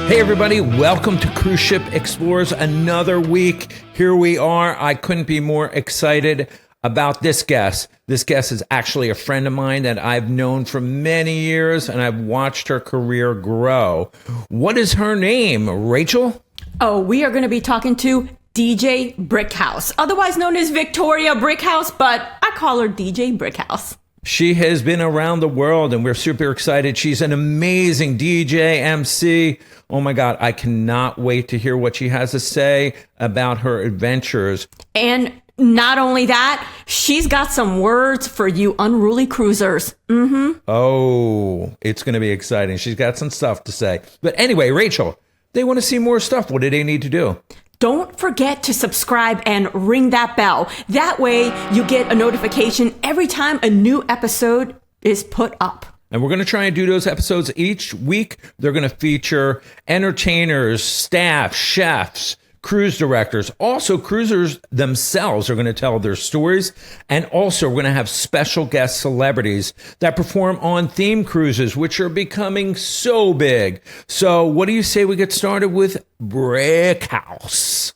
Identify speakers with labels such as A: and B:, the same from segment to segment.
A: Hey everybody, welcome to Cruise Ship Explorers, another week. Here we are. I couldn't be more excited about this guest. This guest is actually a friend of mine that I've known for many years, and I've watched her career grow. What is her name, Rachel?
B: Oh, we are going to be talking to DJ Brickhouse, otherwise known as Victoria Brickhouse, but I call her DJ Brickhouse.
A: She has been around the world, and we're super excited. She's an amazing DJ, MC. Oh my God, I cannot wait to hear what she has to say about her adventures.
B: And not only that, she's got some words for you unruly cruisers.
A: Oh, it's going to be exciting. She's got some stuff to say. But anyway, Rachel, they want to see more stuff. What do they need to do?
B: Don't forget to subscribe and ring that bell. That way you get a notification every time a new episode is put up.
A: And we're going to try and do those episodes each week. They're going to feature entertainers, staff, chefs, cruise directors. Also, cruisers themselves are going to tell their stories. And also, we're going to have special guest celebrities that perform on theme cruises, which are becoming so big. So what do you say we get started with Brickhouse?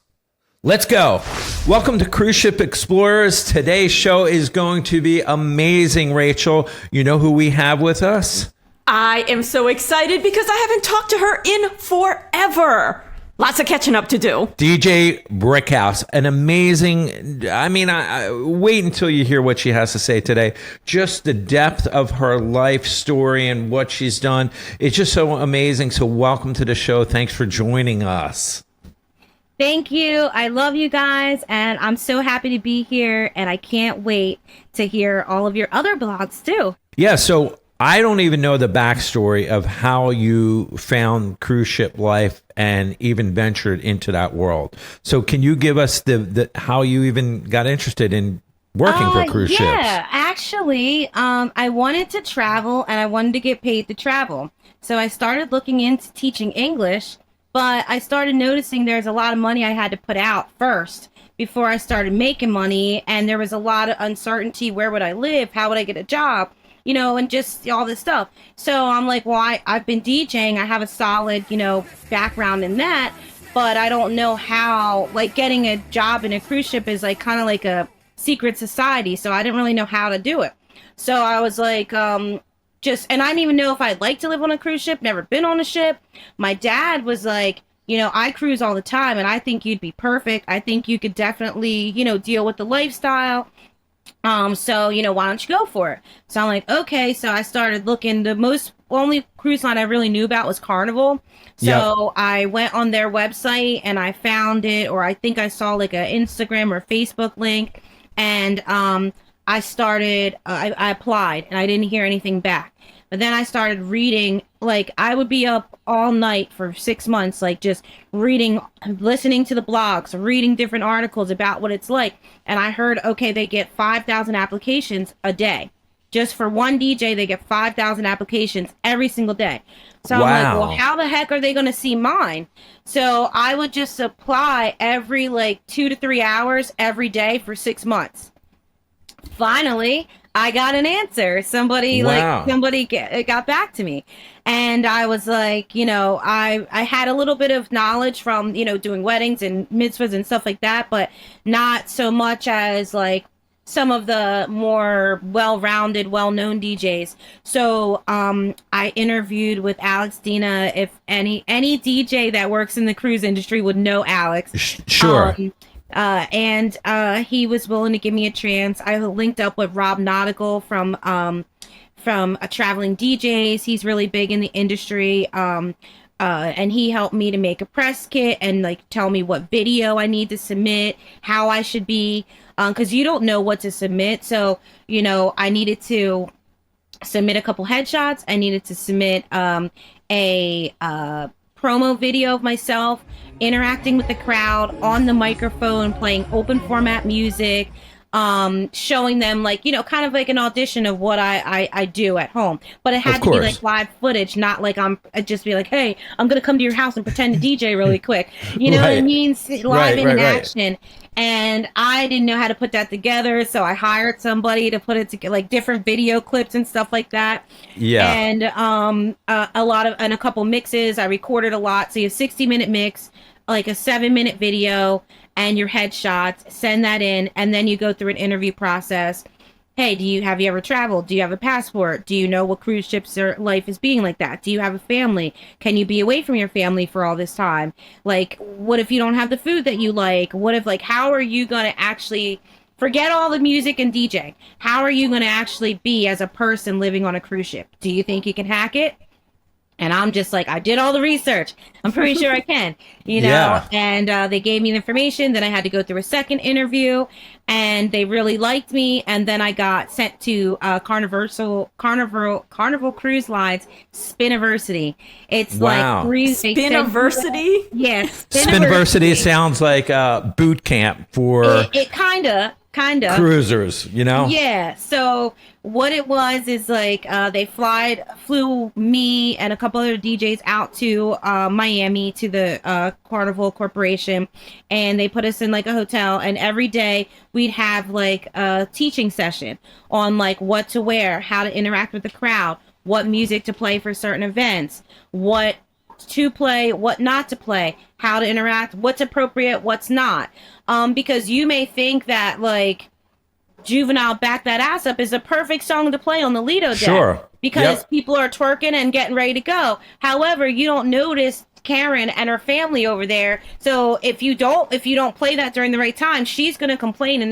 A: Let's go. Welcome to Cruise Ship Explorers. Today's show is going to be amazing, Rachel. You know who we have with us?
B: I am so excited because I haven't talked to her in forever. Lots of catching up to do.
A: DJ Brickhouse, an amazing, I wait until you hear what she has to say today. Just the depth of her life story and what she's done. It's just so amazing. So welcome to the show. Thanks for joining us.
C: Thank you. I love you guys, and I'm so happy to be here, and I can't wait to hear all of your other blogs too.
A: Yeah, so I don't even know the backstory of how you found cruise ship life and even ventured into that world. So can you give us the how you even got interested in working for cruise ships?
C: Yeah, actually, I wanted to travel, and I wanted to get paid to travel. So I started looking into teaching English, but I started noticing there's a lot of money I had to put out first before I started making money, and there was a lot of uncertainty. Where would I live? How would I get a job? You know, and just all this stuff. So I'm like, well, I've been DJing. I have a solid, background in that, but I don't know how, like, getting a job in a cruise ship is like kind of like a secret society. So I didn't really know how to do it. So I was like, and I didn't even know if I'd like to live on a cruise ship, never been on a ship. My dad was like, I cruise all the time, and I think you'd be perfect. I think you could definitely, deal with the lifestyle. So, why don't you go for it? So I'm like, okay. So I started looking. The only cruise line I really knew about was Carnival. So yep. I went on their website and I found it, or I think I saw like an Instagram or Facebook link, and I started, I applied, and I didn't hear anything back. But then I started reading, like, I would be up all night for 6 months, like, just reading, listening to the blogs, reading different articles about what it's like. And I heard, okay, they get 5,000 applications a day. Just for one DJ, they get 5,000 applications every single day. So wow. I'm like, well, how the heck are they going to see mine? So I would just apply every, 2 to 3 hours every day for 6 months. Finally, I got an answer. Somebody got back to me, and I was like, I had a little bit of knowledge from, doing weddings and mitzvahs and stuff like that, but not so much as like some of the more well-rounded, well-known DJs. So I interviewed with Alex Dina. If any DJ that works in the cruise industry would know Alex.
A: Sure.
C: And he was willing to give me a chance. I linked up with Rob Nautical from Traveling DJs. He's really big in the industry. And he helped me to make a press kit and tell me what video I need to submit, how I should be, because you don't know what to submit. So, I needed to submit a couple headshots. I needed to submit a promo video of myself interacting with the crowd on the microphone, playing open format music, showing them like, kind of like an audition of what I do at home. But it had to be like live footage, not like I'd just be like, hey, I'm going to come to your house and pretend to DJ really quick. You know what I mean? Live in action. And I didn't know how to put that together, so I hired somebody to put it together, like different video clips and stuff like that. Yeah. And a couple mixes. I recorded a lot. So you have 60-minute mix, like a 7-minute video, and your headshots. Send that in, and then you go through an interview process. Hey, have you ever traveled? Do you have a passport? Do you know what cruise ships life is being like that? Do you have a family? Can you be away from your family for all this time? Like, what if you don't have the food that you like? What if, like, how are you going to actually forget all the music and DJ? How are you going to actually be as a person living on a cruise ship? Do you think you can hack it? And I'm just like, I did all the research. I'm pretty sure I can, and they gave me the information. Then I had to go through a second interview, and they really liked me. And then I got sent to Carnival Cruise Lines Spiniversity. It's like
B: Spiniversity?
C: Yes.
A: Spiniversity sounds like boot camp for
C: it kind of
A: cruisers,
C: Yeah. So what it was is like they flew me and a couple other DJs out to Miami to the Carnival Corporation, and they put us in like a hotel, and every day we'd have like a teaching session on like what to wear, how to interact with the crowd, what music to play for certain events, what to play, what not to play, how to interact, what's appropriate, what's not. Because you may think that like Juvenile Back That Ass Up is a perfect song to play on the Lido deck.
A: Sure.
C: Because people are twerking and getting ready to go. However, you don't notice Karen and her family over there. So if you don't play that during the right time, she's going to complain, and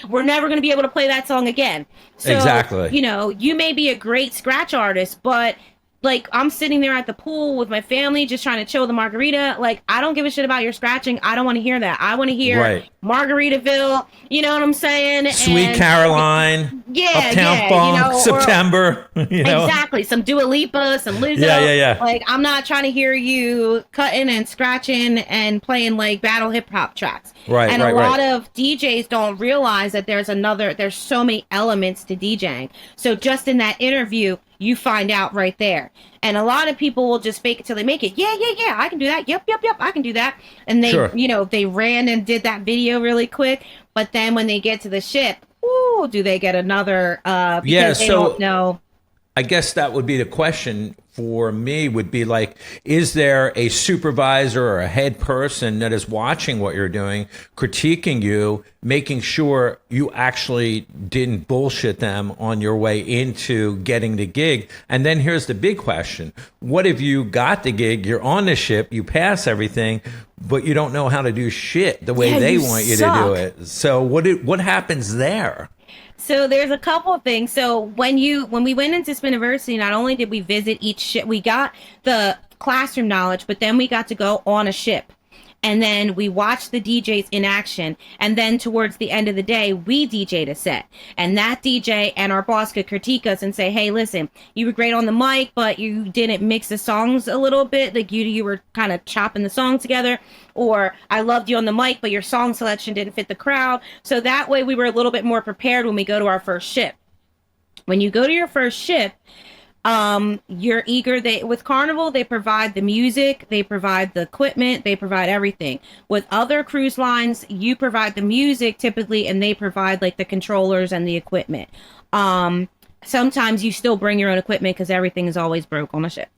C: we're never going to be able to play that song again. So,
A: exactly.
C: You may be a great scratch artist, but like, I'm sitting there at the pool with my family just trying to chill the margarita. Like, I don't give a shit about your scratching. I don't want to hear that. I want to hear Margaritaville. You know what I'm saying?
A: Sweet Caroline. Uptown Funk. September.
C: Exactly. Some Dua Lipa, some Lizzo.
A: Yeah.
C: Like, I'm not trying to hear you cutting and scratching and playing like battle hip hop tracks. And a lot of DJs don't realize that there's so many elements to DJing. So just in that interview, you find out right there. And a lot of people will just fake it till they make it. Yeah, I can do that. Yep, I can do that. And they, they ran and did that video really quick. But then when they get to the ship, do they get another, because they don't know.
A: I guess that would be the question for me, would be like, is there a supervisor or a head person that is watching what you're doing, critiquing you, making sure you actually didn't bullshit them on your way into getting the gig? And then here's the big question. What if you got the gig, you're on the ship, you pass everything, but you don't know how to do shit the way they want you to do it? So what happens there?
C: So there's a couple of things. So when we went into Spiniversity, not only did we visit each ship, we got the classroom knowledge, but then we got to go on a ship. And then we watched the DJs in action. And then towards the end of the day, we DJ'd a set. And that DJ and our boss could critique us and say, hey, listen, you were great on the mic, but you didn't mix the songs a little bit. Like you were kind of chopping the songs together. Or I loved you on the mic, but your song selection didn't fit the crowd. So that way we were a little bit more prepared when we go to our first ship. When you go to your first ship, you're eager. With Carnival, they provide the music, they provide the equipment, they provide everything. With other cruise lines, you provide the music typically, and they provide like the controllers and the equipment. Sometimes you still bring your own equipment because everything is always broke on a ship.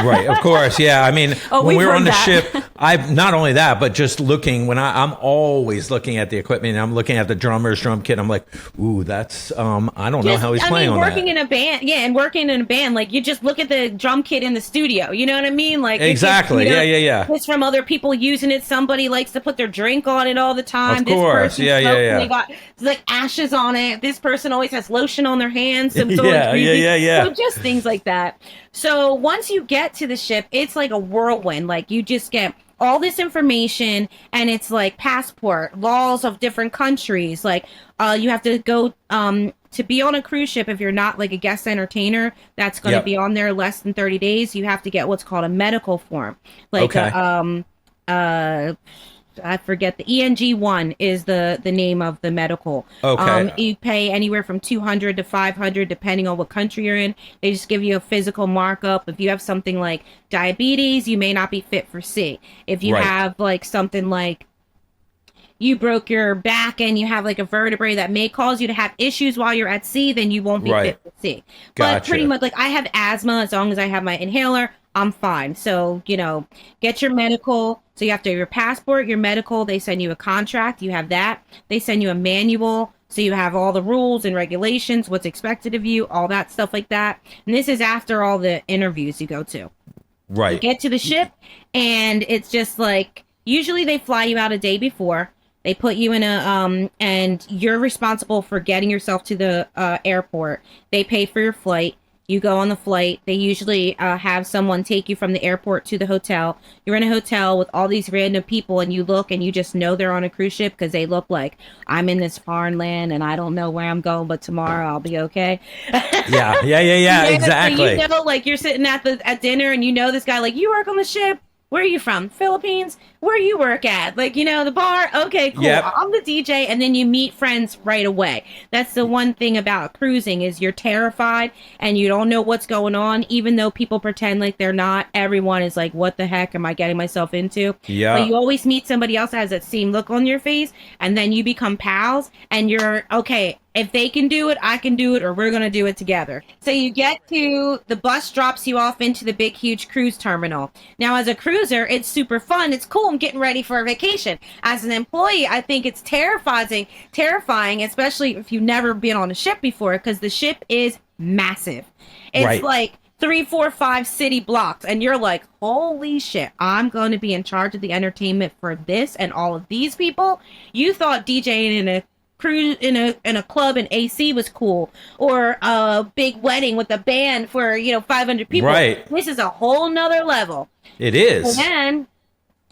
A: Right, of course, yeah. I mean, when we were on the ship, I've not only that, but just looking, I'm always looking at the equipment. I'm looking at the drummer's drum kit. I'm like, ooh, that's I don't know how he's playing on that.
C: Working in a band, and working in a band, like you just look at the drum kit in the studio. You know what I mean? Like
A: exactly, yeah.
C: It's from other people using it. Somebody likes to put their drink on it all the time.
A: Of course, yeah.
C: They got like ashes on it. This person always has lotion on their hands.
A: Yeah.
C: So just things like that. So once you get to the ship, it's like a whirlwind. Like you just get all this information, and it's like passport, laws of different countries. Like you have to go to be on a cruise ship. If you're not like a guest entertainer, that's going to be on there less than 30 days. You have to get what's called a medical form, like I forget, the ENG1 is the name of the medical.
A: Okay.
C: You pay anywhere from $200 to $500 depending on what country you're in. They just give you a physical markup. If you have something like diabetes, you may not be fit for sea. If you have like something like you broke your back and you have like a vertebrae that may cause you to have issues while you're at sea, then you won't be fit for sea. But pretty much, like, I have asthma. As long as I have my inhaler, I'm fine. So, you know, get your medical. So you have to have your passport, your medical. They send you a contract. You have that. They send you a manual. So you have all the rules and regulations, what's expected of you, all that stuff like that. And this is after all the interviews you go to.
A: Right.
C: You get to the ship, and it's just like, usually they fly you out a day before. They put you in a, and you're responsible for getting yourself to the airport. They pay for your flight. You go on the flight. They usually have someone take you from the airport to the hotel. You're in a hotel with all these random people, and you look and you just know they're on a cruise ship because they look like, I'm in this foreign land and I don't know where I'm going, but tomorrow I'll be okay.
A: Yeah, exactly.
C: So you know, like, you're sitting at dinner and you know this guy, like, you work on the ship. Where are you from? Philippines? Where you work at? Like, you know, the bar? Okay, cool.
A: Yep.
C: I'm the DJ. And then you meet friends right away. That's the one thing about cruising is you're terrified and you don't know what's going on. Even though people pretend like they're not, everyone is like, what the heck am I getting myself into?
A: Yeah.
C: But you always meet somebody else that has that same look on your face. And then you become pals and you're, okay, if they can do it, I can do it, or we're going to do it together. So you get to, the bus drops you off into the big, huge cruise terminal. Now, as a cruiser, it's super fun. It's cool. I'm getting ready for a vacation. As an employee, I think it's terrifying, especially if you've never been on a ship before, because the ship is massive. It's like 3, 4, 5 city blocks. And you're like, holy shit, I'm going to be in charge of the entertainment for this and all of these people. You thought DJing in a cruise in a club in AC was cool, or a big wedding with a band for 500 people.
A: Right.
C: This is a whole nother level.
A: It is.
C: And then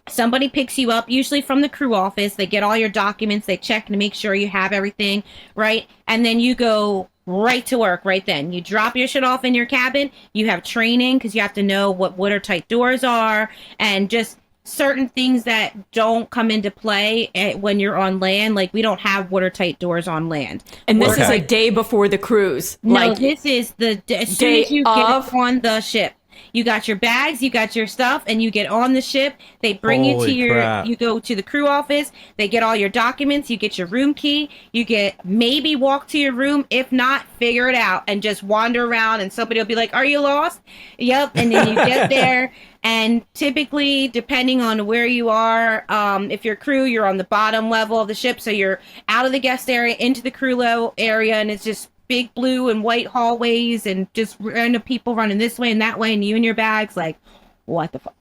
C: somebody picks you up, usually from the crew office. They get all your documents. They check to make sure you have everything right, and then you go right to work right then. You drop your shit off in your cabin. You have training because you have to know what watertight doors are and just certain things that don't come into play when you're on land. Like, we don't have watertight doors on land.
B: And this is a day before the cruise.
C: No, this is as soon as you get on the ship. You got your bags, you got your stuff, and you get on the ship. They bring you to you go to the crew office. They get all your documents. You get your room key. You get maybe walk to your room. If not, figure it out and just wander around. And somebody will be like, "Are you lost?" Yep. And then you get there. And typically, depending on where you are, if you're crew, you're on the bottom level of the ship. So you're out of the guest area into the crew level area, and it's just big blue and white hallways and just random people running this way and that way, and you and your bags like, what the fuck?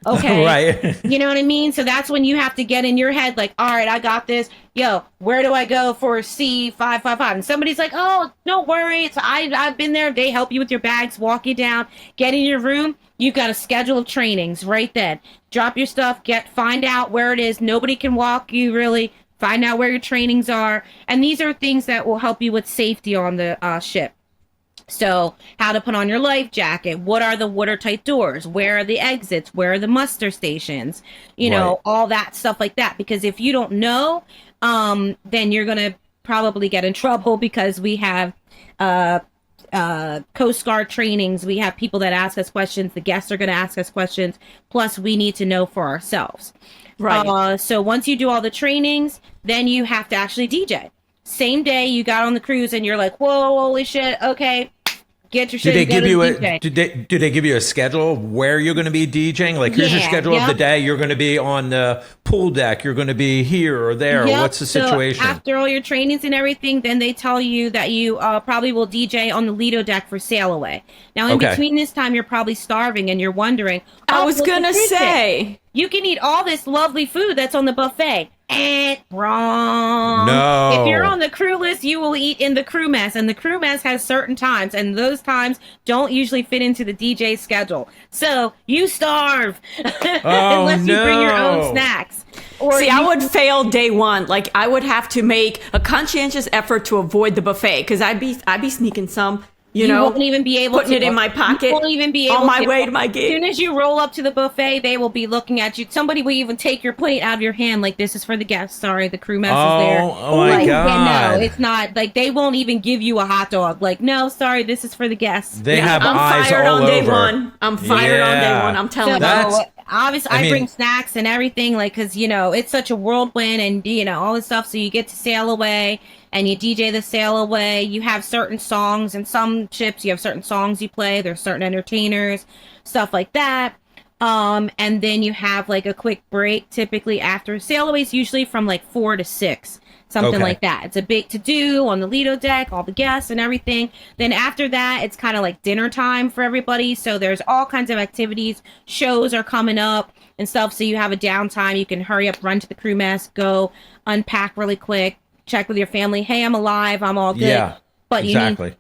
C: Okay.
A: Right.
C: You know what I mean? So that's when you have to get in your head like, all right, I got this. Yo, where do I go for C555? And somebody's like, oh, don't worry. I've been there. They help you with your bags, walk you down, get in your room. You've got a schedule of trainings right then. Drop your stuff, find out where it is. Nobody can walk you really. Find out where your trainings are. And these are things that will help you with safety on the ship. So how to put on your life jacket. What are the watertight doors? Where are the exits? Where are the muster stations? You know, all that stuff like that. Because if you don't know, then you're going to probably get in trouble, because we have Coast Guard trainings. We have people that ask us questions. The guests are going to ask us questions. Plus, we need to know for ourselves. Right. So once you do all the trainings, then you have to actually DJ. Same day you got on the cruise and you're like, whoa, holy shit. Okay. Get your shit.
A: Do they give you a schedule of where you're going to be DJing? Like, here's your schedule of the day. You're going to be on the pool deck. You're going to be here or there.
C: Yep.
A: What's the situation?
C: So after all your trainings and everything, then they tell you that you probably will DJ on the Lido deck for sail away. Now, in between this time, you're probably starving and you're wondering.
B: I was going to say.
C: You can eat all this lovely food that's on the buffet. Wrong.
A: No.
C: If you're on the crew list, you will eat in the crew mess, and the crew mess has certain times, and those times don't usually fit into the DJ schedule. So you starve unless you bring your own snacks.
B: Or see, I would fail day one. Like, I would have to make a conscientious effort to avoid the buffet, because I'd be sneaking some You know,
C: won't even be able
B: putting
C: to
B: it in my pocket.
C: You won't even be able
B: on my
C: to.
B: way to my
C: As
B: gig.
C: soon as you roll up to the buffet, they will be looking at you. Somebody will even take your plate out of your hand, like, this is for the guests. Sorry, the crew mess is there.
A: Oh my
C: like,
A: God.
C: Yeah, no, it's not. Like, they won't even give you a hot dog. Like, no, sorry, this is for the guests.
A: They have
B: I'm
A: eyes
B: fired
A: all
B: on day
A: over.
B: one. I'm fired on day
A: Yeah.
B: one. I'm telling you.
A: That's-
C: Obviously,
A: I
C: I
A: mean-
C: bring snacks and everything, like, because, you know, it's such a whirlwind and, you know, all this stuff. So you get to sail away and you DJ the sail away. You have certain songs, and some ships, you have certain songs you play. There's certain entertainers, stuff like that. And then you have like a quick break, typically after sail aways, usually from like 4 to 6. Something
A: Okay.
C: like that. It's a big to-do on the Lido deck, all the guests and everything. Then after that, it's kind of like dinner time for everybody. So there's all kinds of activities. Shows are coming up and stuff. So you have a downtime. You can hurry up, run to the crew mess, go unpack really quick, check with your family. Hey, I'm alive. I'm all good.
A: Yeah,
C: But
A: exactly.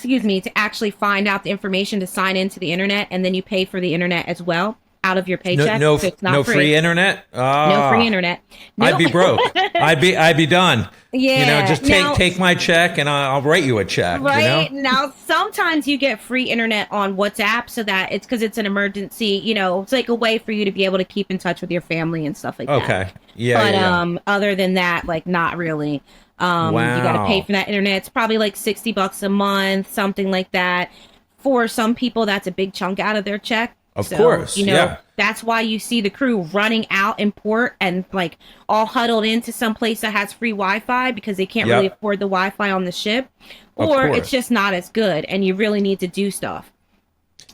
C: you need, to actually find out the information to sign into the internet. And then you pay for the internet as well out of your paycheck.
A: No,
C: So it's not
A: no free internet.
C: No free internet.
A: I'd be broke. I'd be done.
C: Yeah.
A: You know, just take my check and I'll write you a check.
C: Right.
A: You know?
C: Now, sometimes you get free internet on WhatsApp, so that it's because it's an emergency, you know, it's like a way for you to be able to keep in touch with your family and stuff like that.
A: Okay. Yeah.
C: But
A: yeah.
C: other than that, like, not really. You got to pay for that internet. It's probably like $60 a month, something like that. For some people, that's a big chunk out of their check.
A: Of course,
C: you know,
A: yeah.
C: That's why you see the crew running out in port and like all huddled into some place that has free Wi-Fi because they can't really afford the Wi-Fi on the ship, or it's just not as good, and you really need to do stuff.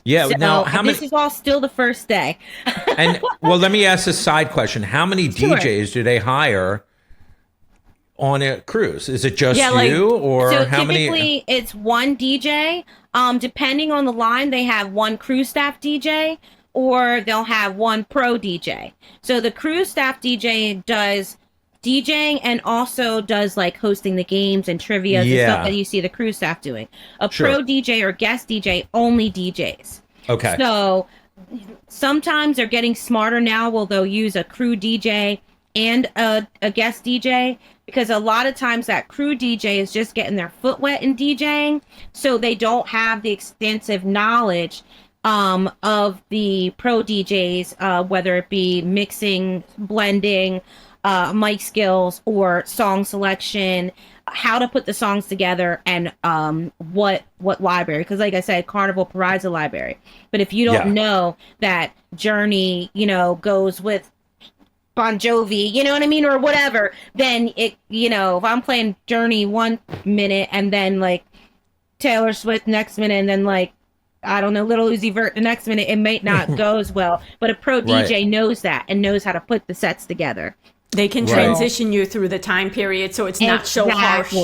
A: Yeah.
C: So,
A: Now, how many?
C: This is all still the first day.
A: And well, let me ask a side question: how many DJs do they hire on a cruise? Is it just you, or
C: so
A: how many?
C: Typically, it's one DJ. Depending on the line, they have one crew staff DJ, or they'll have one pro DJ. So the crew staff DJ does DJing and also does like hosting the games and trivia and stuff that you see the crew staff doing. A pro DJ or guest DJ only DJs.
A: Okay.
C: So sometimes they're getting smarter now. Well, they'll use a crew DJ and a guest DJ, because a lot of times that crew DJ is just getting their foot wet in DJing, so they don't have the extensive knowledge of the pro DJs, whether it be mixing, blending, mic skills, or song selection, how to put the songs together, and what library. Because like I said, Carnival provides a library, but if you don't know that Journey, you know, goes with Bon Jovi, you know what I mean, or whatever, then it, you know, if I'm playing Journey 1 minute and then like Taylor Swift next minute and then like, I don't know, Little Uzi Vert the next minute, it may not go as well. But a pro DJ knows that and knows how to put the sets together.
B: They can transition you through the time period, so it's not so harsh.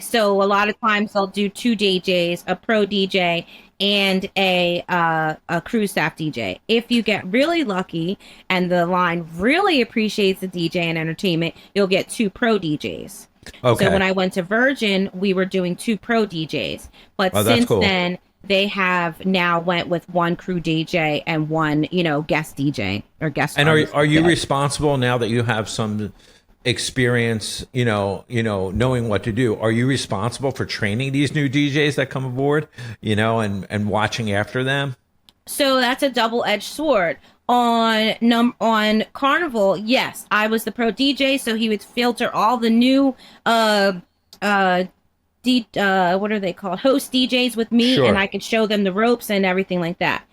C: So a lot of times they'll do 2 DJs, a pro DJ and a crew staff DJ. If you get really lucky and the line really appreciates the DJ and entertainment, you'll get 2 pro DJs.
A: Okay.
C: So when I went to Virgin, we were doing 2 pro DJs. But since then, they have now went with 1 crew DJ and 1, you know, guest DJ or guest.
A: And are you responsible now that you have some experience, you know, knowing what to do? Are you responsible for training these new DJs that come aboard, you know, and watching after them?
C: So that's a double-edged sword. On Carnival, yes, I was the pro DJ, so he would filter all the new what are they called? Host DJs with me, and I could show them the ropes and everything like that.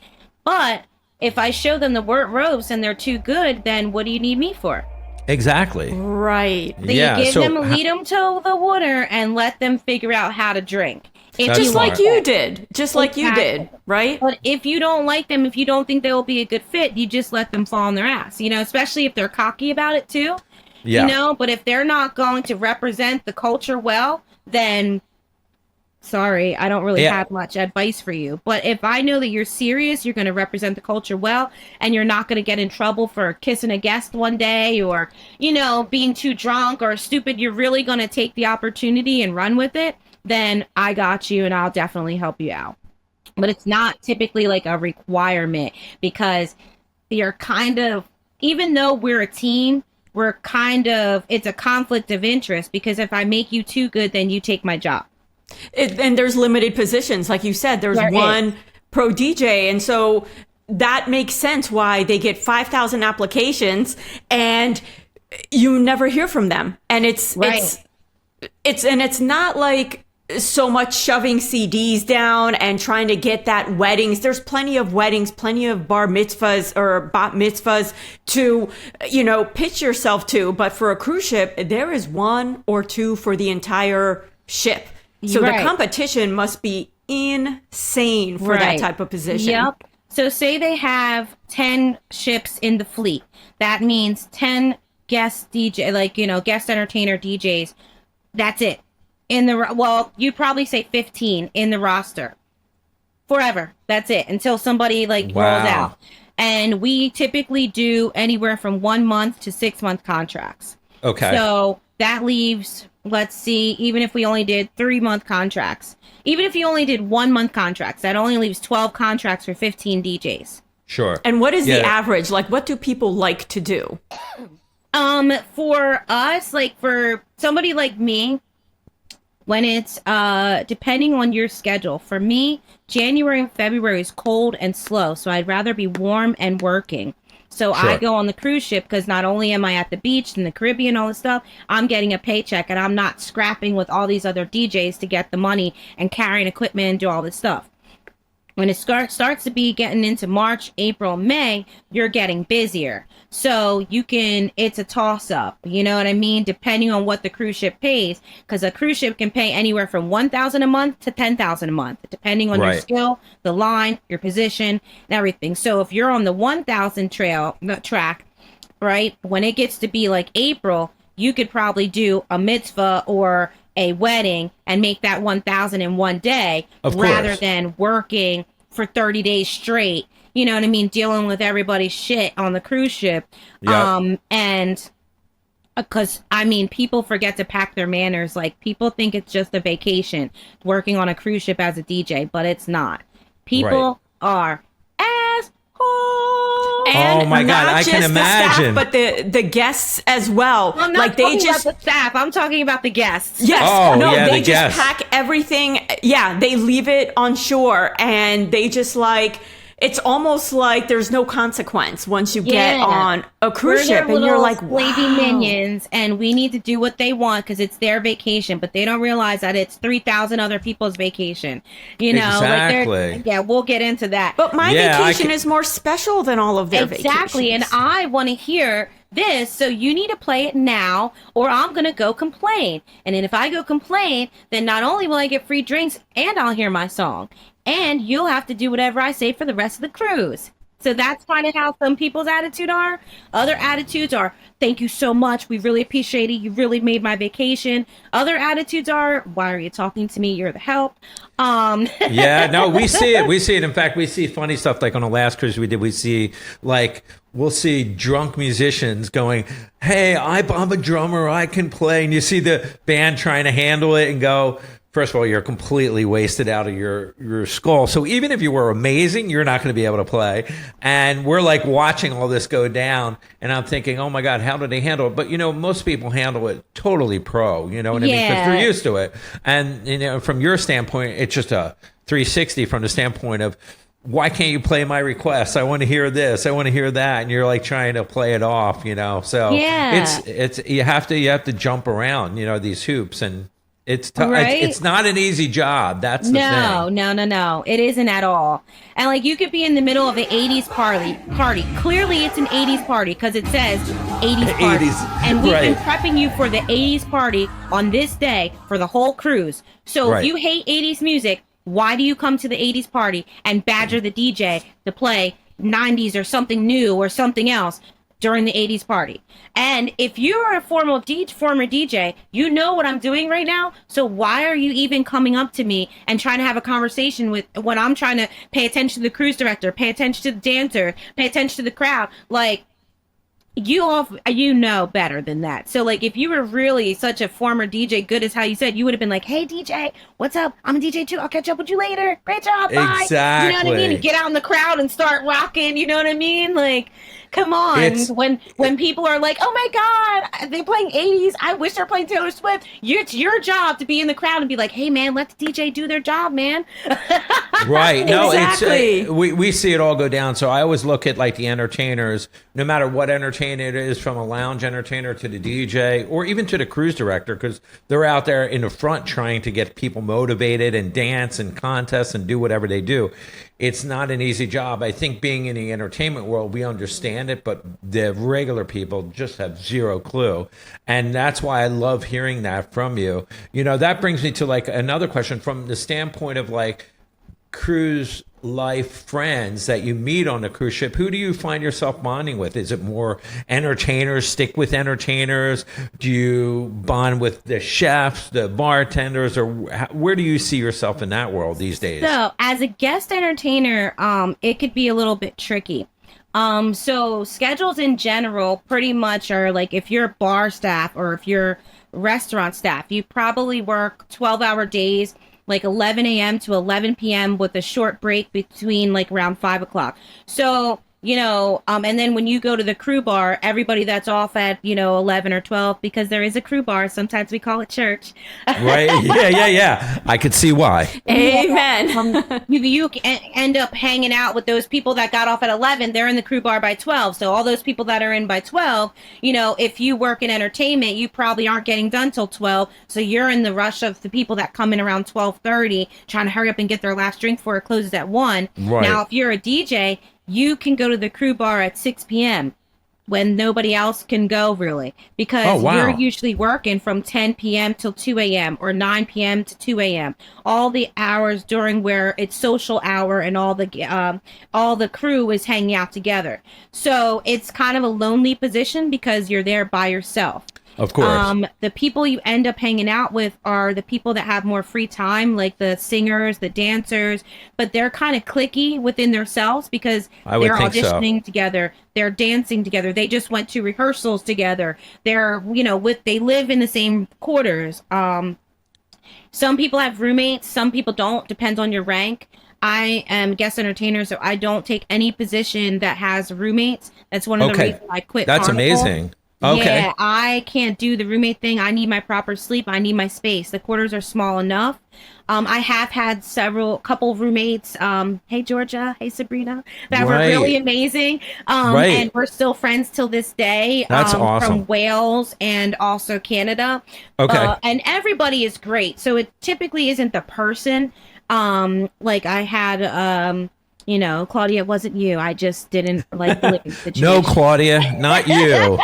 C: But if I show them the ropes and they're too good, then what do you need me for?
A: Exactly.
B: Right.
C: So you give them, lead them to the water and let them figure out how to drink.
B: Just like you did. Just like you did, right?
C: But if you don't like them, if you don't think they will be a good fit, you just let them fall on their ass, you know, especially if they're cocky about it too. Yeah. You know, but if they're not going to represent the culture well, then sorry, I don't really have much advice for you. But if I know that you're serious, you're going to represent the culture well, and you're not going to get in trouble for kissing a guest one day, or, you know, being too drunk or stupid, you're really going to take the opportunity and run with it, then I got you and I'll definitely help you out. But it's not typically like a requirement, because you're kind of, even though we're a team, it's a conflict of interest, because if I make you too good, then you take my job.
B: And there's limited positions. Like you said, there's one pro DJ. And so that makes sense why they get 5,000 applications and you never hear from them. And it's not like so much shoving CDs down and trying to get that weddings. There's plenty of weddings, plenty of bar mitzvahs or bat mitzvahs to, pitch yourself to. But for a cruise ship, there is one or two for the entire ship. So the competition must be insane for that type of position.
C: Yep. So say they have 10 ships in the fleet. That means 10 guest DJ, guest entertainer DJs. That's it. You'd probably say 15 in the roster. Forever. That's it. Until somebody rolls out. And we typically do anywhere from 1 month to 6 month contracts. Okay. So that leaves, let's see, even if we only did 3 month contracts, even if you only did 1 month contracts, that only leaves 12 contracts for 15 DJs.
A: Sure.
B: And what is the average? What do people like to do?
C: For us, for somebody like me, when it's depending on your schedule. For me, January and February is cold and slow, so I'd rather be warm and working. So I go on the cruise ship because not only am I at the beach and the Caribbean, all this stuff, I'm getting a paycheck and I'm not scrapping with all these other DJs to get the money and carrying equipment and do all this stuff. When it starts to be getting into March, April, May, you're getting busier. So it's a toss up, you know what I mean? Depending on what the cruise ship pays, because a cruise ship can pay anywhere from $1,000 a month to $10,000 a month, depending on your skill, the line, your position, and everything. So if you're on the 1,000 track, right, when it gets to be April, you could probably do a mitzvah or a wedding and make that 1,000 in one day rather than working for 30 days straight, you know what I mean, dealing with everybody's shit on the cruise ship. And because people forget to pack their manners. People think it's just a vacation working on a cruise ship as a DJ, but it's not. People are
B: and
A: oh my God, I can imagine.
B: The staff, but the guests as well.
C: I'm not talking about the staff. I'm talking about the guests.
B: Yes. They just pack everything. Yeah, they leave it on shore and they just it's almost like there's no consequence once you get on a cruise ship and you're like, wow.
C: Slavey minions, and we need to do what they want because it's their vacation, but they don't realize that it's 3,000 other people's vacation. You know,
A: exactly.
C: We'll get into that.
B: But my vacation is more special than all of their vacations.
C: Exactly, and I want to hear this, so you need to play it now or I'm gonna go complain. And then if I go complain, then not only will I get free drinks and I'll hear my song, and you'll have to do whatever I say for the rest of the cruise. So that's kind of how some people's attitude are. Other attitudes are, thank you so much, we really appreciate it, you really made my vacation. Other attitudes are, why are you talking to me, you're the help.
A: We see it. In fact, we see funny stuff on the last cruise we did. We see we'll see drunk musicians going, hey, I'm a drummer, I can play. And you see the band trying to handle it and go, first of all, you're completely wasted out of your skull. So even if you were amazing, you're not going to be able to play. And we're watching all this go down. And I'm thinking, oh my God, how do they handle it? But, most people handle it totally pro, you know what I mean? Because they're used to it. And, from your standpoint, it's just a 360 from the standpoint of, why can't you play my requests? I want to hear this. I want to hear that. And you're trying to play it off, So it's you have to jump around, these hoops, and it's tough. It's not an easy job. That's the thing.
C: No. It isn't at all. And you could be in the middle of an 80s party. Clearly it's an 80s party because it says 80s party. 80s. And we've been prepping you for the 80s party on this day for the whole cruise. So if you hate 80s music, why do you come to the 80s party and badger the DJ to play 90s or something new or something else during the 80s party? And if you're a former DJ, you know what I'm doing right now. So why are you even coming up to me and trying to have a conversation with when I'm trying to pay attention to the cruise director, pay attention to the dancer, pay attention to the crowd? you know better than that. So like if you were really such a former DJ, good as how you said, you would have been like, hey DJ, what's up? I'm a DJ too. I'll catch up with you later. Great job. Bye.
A: Exactly.
C: You know what I mean? And get out in the crowd and start rocking. You know what I mean? Like, come on. When people are like, oh my God, they're playing 80s. I wish they're playing Taylor Swift. It's your job to be in the crowd and be like, hey man, let the DJ do their job, man.
A: Right. No,
B: Exactly.
A: it's we see it all go down. So I always look at like the entertainers, no matter what entertainer it is, from a lounge entertainer to the DJ or even to the cruise director, because they're out there in the front trying to get people motivated and dance and contest and do whatever they do. It's not an easy job. I think being in the entertainment world, we understand it, but the regular people just have zero clue. And that's why I love hearing that from you. You know, that brings me to like another question from the standpoint of like cruise life friends that you meet on a cruise ship. Who do you find yourself bonding with? Is it more entertainers, stick with entertainers? Do you bond with the chefs, the bartenders, or where do you see yourself in that world these days?
C: So as a guest entertainer, it could be a little bit tricky. So schedules in general pretty much are like if you're bar staff or if you're restaurant staff, you probably work 12-hour days, like 11 a.m. to 11 p.m. with a short break between like around 5 o'clock. So, you know, and then when you go to the crew bar, everybody that's off at, 11 or 12, because there is a crew bar. Sometimes we call it church.
A: Right. Yeah. I could see why.
B: Amen.
C: You end up hanging out with those people that got off at 11. They're in the crew bar by 12. So all those people that are in by 12, if you work in entertainment, you probably aren't getting done till 12. So you're in the rush of the people that come in around 12:30, trying to hurry up and get their last drink before it closes at 1.
A: Right.
C: Now, if you're a DJ, you can go to the crew bar at 6 p.m. when nobody else can go, really, because you're usually working from 10 p.m. till 2 a.m. or 9 p.m. to 2 a.m. All the hours during where it's social hour and all the crew is hanging out together. So it's kind of a lonely position because you're there by yourself.
A: Of course.
C: The people you end up hanging out with are the people that have more free time, like the singers, the dancers, but they're kind of cliquey within themselves because they're auditioning together. They're dancing together. They just went to rehearsals together. They're, they live in the same quarters. Some people have roommates. Some people don't. Depends on your rank. I am guest entertainer, so I don't take any position that has roommates. That's one of the reasons I quit.
A: That's
C: Carnival.
A: amazing. Okay.
C: Yeah, I can't do the roommate thing. I need my proper sleep. I need my space. The quarters are small enough. I have had couple roommates. Hey Georgia, hey Sabrina, that were really amazing. And we're still friends till this day.
A: That's awesome.
C: From Wales and also Canada.
A: Okay.
C: And everybody is great. So it typically isn't the person. Like I had Claudia, it wasn't you. I just didn't like the living situation.
A: No, Claudia, not you.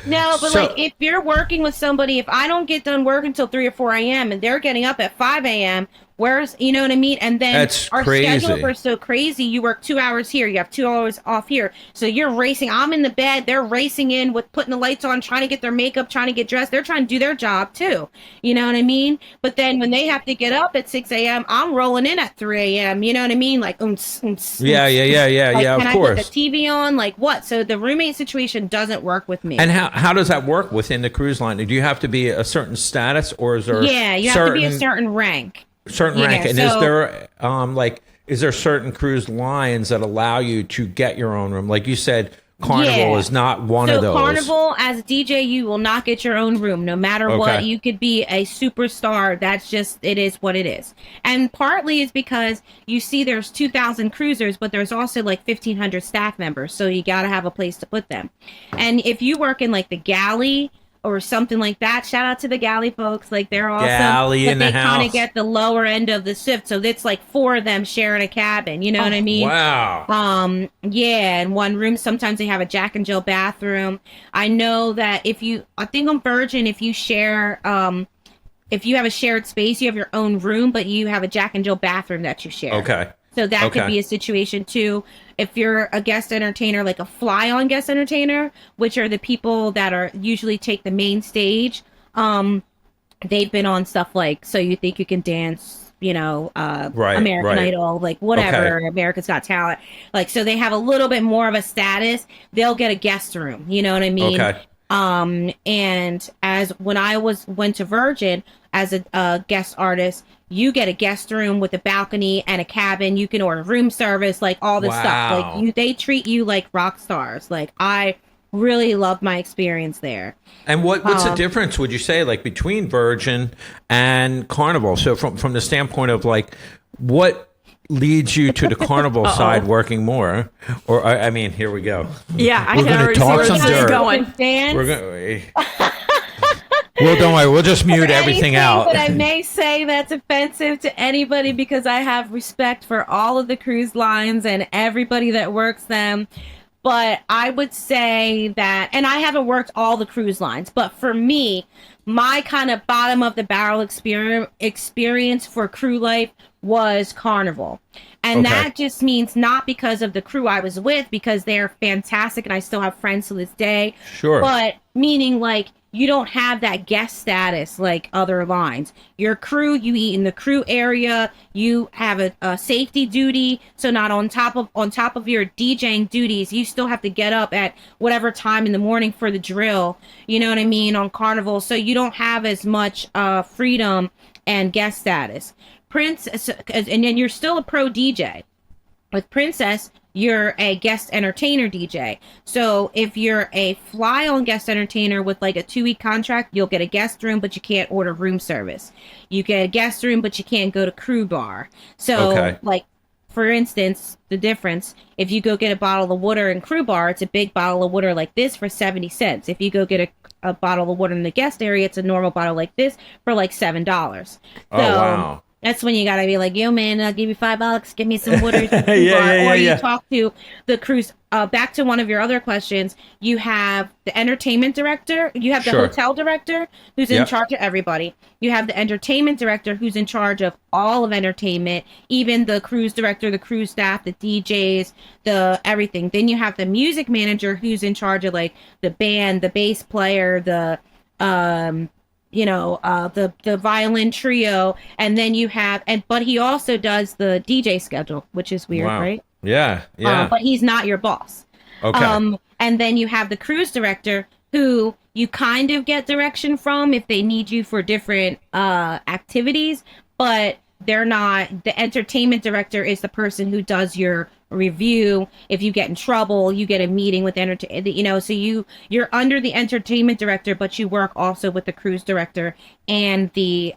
C: No, but like if you're working with somebody, if I don't get done work until 3 or 4 a.m. and they're getting up at 5 a.m., you know what I mean? And then
A: That's
C: our
A: crazy.
C: schedules are so crazy. You work 2 hours here, you have 2 hours off here. So you're racing. I'm in the bed. They're racing in with putting the lights on, trying to get their makeup, trying to get dressed. They're trying to do their job too. You know what I mean? But then when they have to get up at 6 a.m., I'm rolling in at 3 a.m. You know what I mean? Like,
A: Yeah,
C: like,
A: of
C: can
A: course.
C: I put the TV on? Like what? So the roommate situation doesn't work with me.
A: And how does that work within the cruise line? Do you have to be a certain status, or is there?
C: Yeah, you have to be a certain rank.
A: Rank. And is there certain cruise lines that allow you to get your own room? Like you said, Carnival is not one of those.
C: Carnival, as a DJ, you will not get your own room, no matter what. You could be a superstar. That's just, it is what it is. And partly is because you see there's 2,000 cruisers, but there's also like 1,500 staff members. So you got to have a place to put them. And if you work in like the galley or something like that, shout out to the galley folks, like they're awesome.
A: Galley
C: but
A: in the
C: they
A: house.
C: kind of get the lower end of the shift, so it's like 4 of them sharing a cabin, you know what I mean?
A: Wow.
C: Yeah, in one room. Sometimes they have a Jack and Jill bathroom. I know that I think on Virgin, if you share if you have a shared space, you have your own room, but you have a Jack and Jill bathroom that you share.
A: Okay.
C: So that could be a situation too. If you're a guest entertainer, like a fly-on guest entertainer, which are the people that are usually take the main stage, they've been on stuff like So You Think You Can Dance, American Idol, like whatever, America's Got Talent. Like, so they have a little bit more of a status. They'll get a guest room. You know what I mean?
A: Okay.
C: And as when I went to Virgin as a guest artist, you get a guest room with a balcony and a cabin. You can order room service, like all this stuff. Like they treat you like rock stars. Like I really loved my experience there.
A: And what's the difference, would you say, like between Virgin and Carnival? So from the standpoint of like, what leads you to the Carnival side working more? Or I mean, here we go.
B: Yeah, I
A: We're
B: can
A: gonna
B: already
A: talk
B: see
A: some
B: where this is
A: dirt.
B: going.
A: We're going. Well, don't worry. We'll just mute everything out.
C: But I may say that's offensive to anybody because I have respect for all of the cruise lines and everybody that works them. But I would say that, and I haven't worked all the cruise lines, but for me, my kind of bottom of the barrel experience for crew life was Carnival. And that just means not because of the crew I was with, because they're fantastic and I still have friends to this day.
A: Sure.
C: But meaning like you don't have that guest status like other lines. Your crew, you eat in the crew area. You have a safety duty. So not on top of your DJing duties, you still have to get up at whatever time in the morning for the drill. You know what I mean? On Carnival, so you don't have as much freedom and guest status. Princess, and then you're still a pro DJ. With Princess, you're a guest entertainer DJ. So if you're a fly-on guest entertainer with like a 2-week contract, you'll get a guest room, but you can't order room service. You get a guest room, but you can't go to crew bar. So like, for instance, the difference, if you go get a bottle of water in crew bar, it's a big bottle of water like this for 70 cents. If you go get a bottle of water in the guest area, it's a normal bottle like this for like $7. So,
A: wow.
C: That's when you gotta be like, yo, man, I'll give you $5. Give me some water.
A: Or
C: you talk to the cruise. Back to one of your other questions. You have the entertainment director. You have the hotel director who's in charge of everybody. You have the entertainment director who's in charge of all of entertainment, even the cruise director, the cruise staff, the DJs, the everything. Then you have the music manager who's in charge of like the band, the bass player, the the violin trio, and then you have, but he also does the DJ schedule, which is weird, right?
A: Yeah.
C: But he's not your boss.
A: Okay.
C: And then you have the cruise director who you kind of get direction from if they need you for different activities, but they're not. The entertainment director is the person who does your review. If you get in trouble, you get a meeting with so you're under the entertainment director, but you work also with the cruise director and the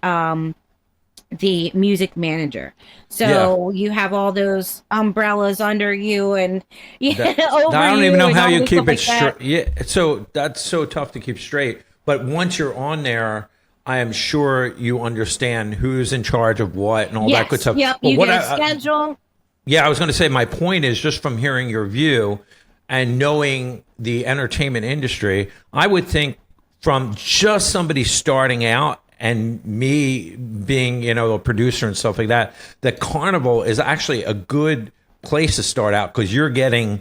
C: music manager. So you have all those umbrellas under you, and over
A: I don't even know how you keep it straight.
C: Yeah,
A: so that's so tough to keep straight. But once you're on there, I am sure you understand who's in charge of what and all that good stuff.
C: Yep, you get a schedule.
A: Yeah, I was going to say, my point is just from hearing your view and knowing the entertainment industry, I would think from just somebody starting out and me being, a producer and stuff like that, that Carnival is actually a good place to start out because you're getting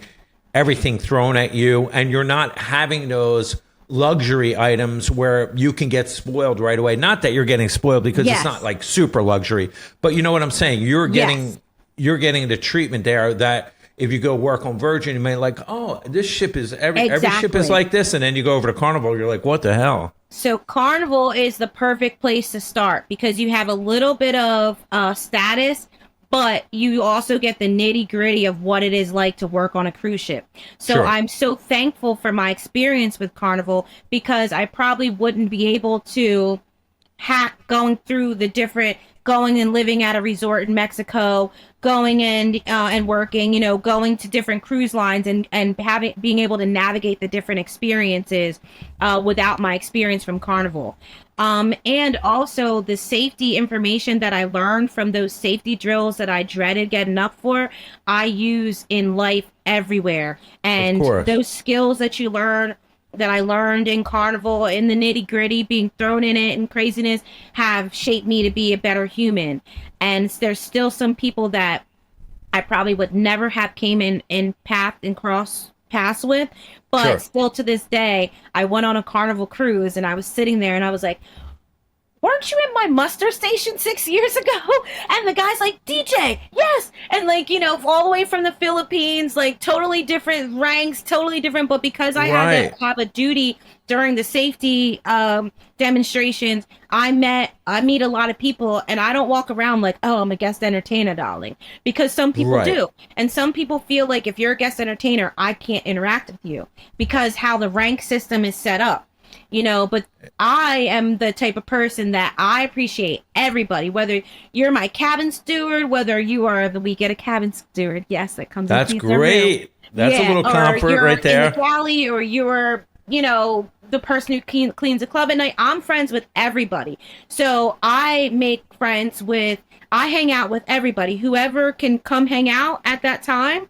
A: everything thrown at you and you're not having those luxury items where you can get spoiled right away. Not that you're getting spoiled because it's not like super luxury, but you know what I'm saying? You're getting the treatment there that if you go work on Virgin, you may like, oh, this ship is every ship is like this, and then you go over to Carnival, you're like, what the hell?
C: So Carnival is the perfect place to start because you have a little bit of status, but you also get the nitty gritty of what it is like to work on a cruise ship. So I'm so thankful for my experience with Carnival because I probably wouldn't be able to hack going through the different, going and living at a resort in Mexico, going in and working, going to different cruise lines and being able to navigate the different experiences without my experience from Carnival. And also the safety information that I learned from those safety drills that I dreaded getting up for, I use in life everywhere. And those skills that you learn, that I learned in Carnival, in the nitty gritty, being thrown in it and craziness, have shaped me to be a better human. And there's still some people that I probably would never have came in path and cross paths with, but still to this day, I went on a Carnival cruise and I was sitting there and I was like, weren't you in my muster station 6 years ago? And the guy's like, DJ, yes. And like, you know, all the way from the Philippines, like totally different ranks, totally different. But because I had to have a duty during the safety demonstrations, I meet a lot of people, and I don't walk around like, oh, I'm a guest entertainer, darling, because some people do. And some people feel like if you're a guest entertainer, I can't interact with you because how the rank system is set up. You know, but I am the type of person that I appreciate everybody, whether you're my cabin steward, whether you are we get a cabin steward. Yes, that comes.
A: That's great. That's a little comfort right there.
C: In the galley, or you're, you know, the person who cleans the club at night. I'm friends with everybody. So I make friends with, I hang out with everybody. Whoever can come hang out at that time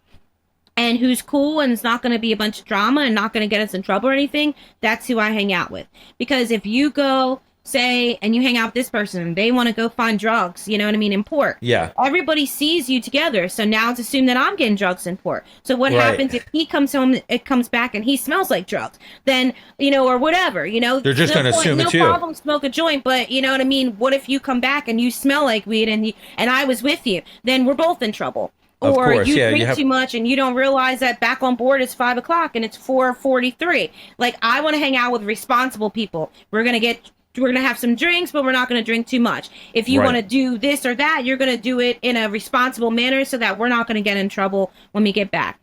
C: and who's cool and it's not going to be a bunch of drama and not going to get us in trouble or anything, that's who I hang out with. Because if you go, say, and you hang out with this person and they want to go find drugs, you know what I mean, in port. Yeah. Everybody sees you together. So now it's assumed that I'm getting drugs in port. So what happens if he comes home, it comes back and he smells like drugs? Then, you know, or whatever, you know.
A: They're just going to assume it's you.
C: No problem, smoke a joint. But, you know what I mean? What if you come back and you smell like weed and I was with you? Then we're both in trouble. Or you drink too much and you don't realize that back on board is 5 o'clock and it's 4:43. Like, I want to hang out with responsible people. We're going to have some drinks, but we're not going to drink too much. If you want to do this or that, you're going to do it in a responsible manner so that we're not going to get in trouble when we get back.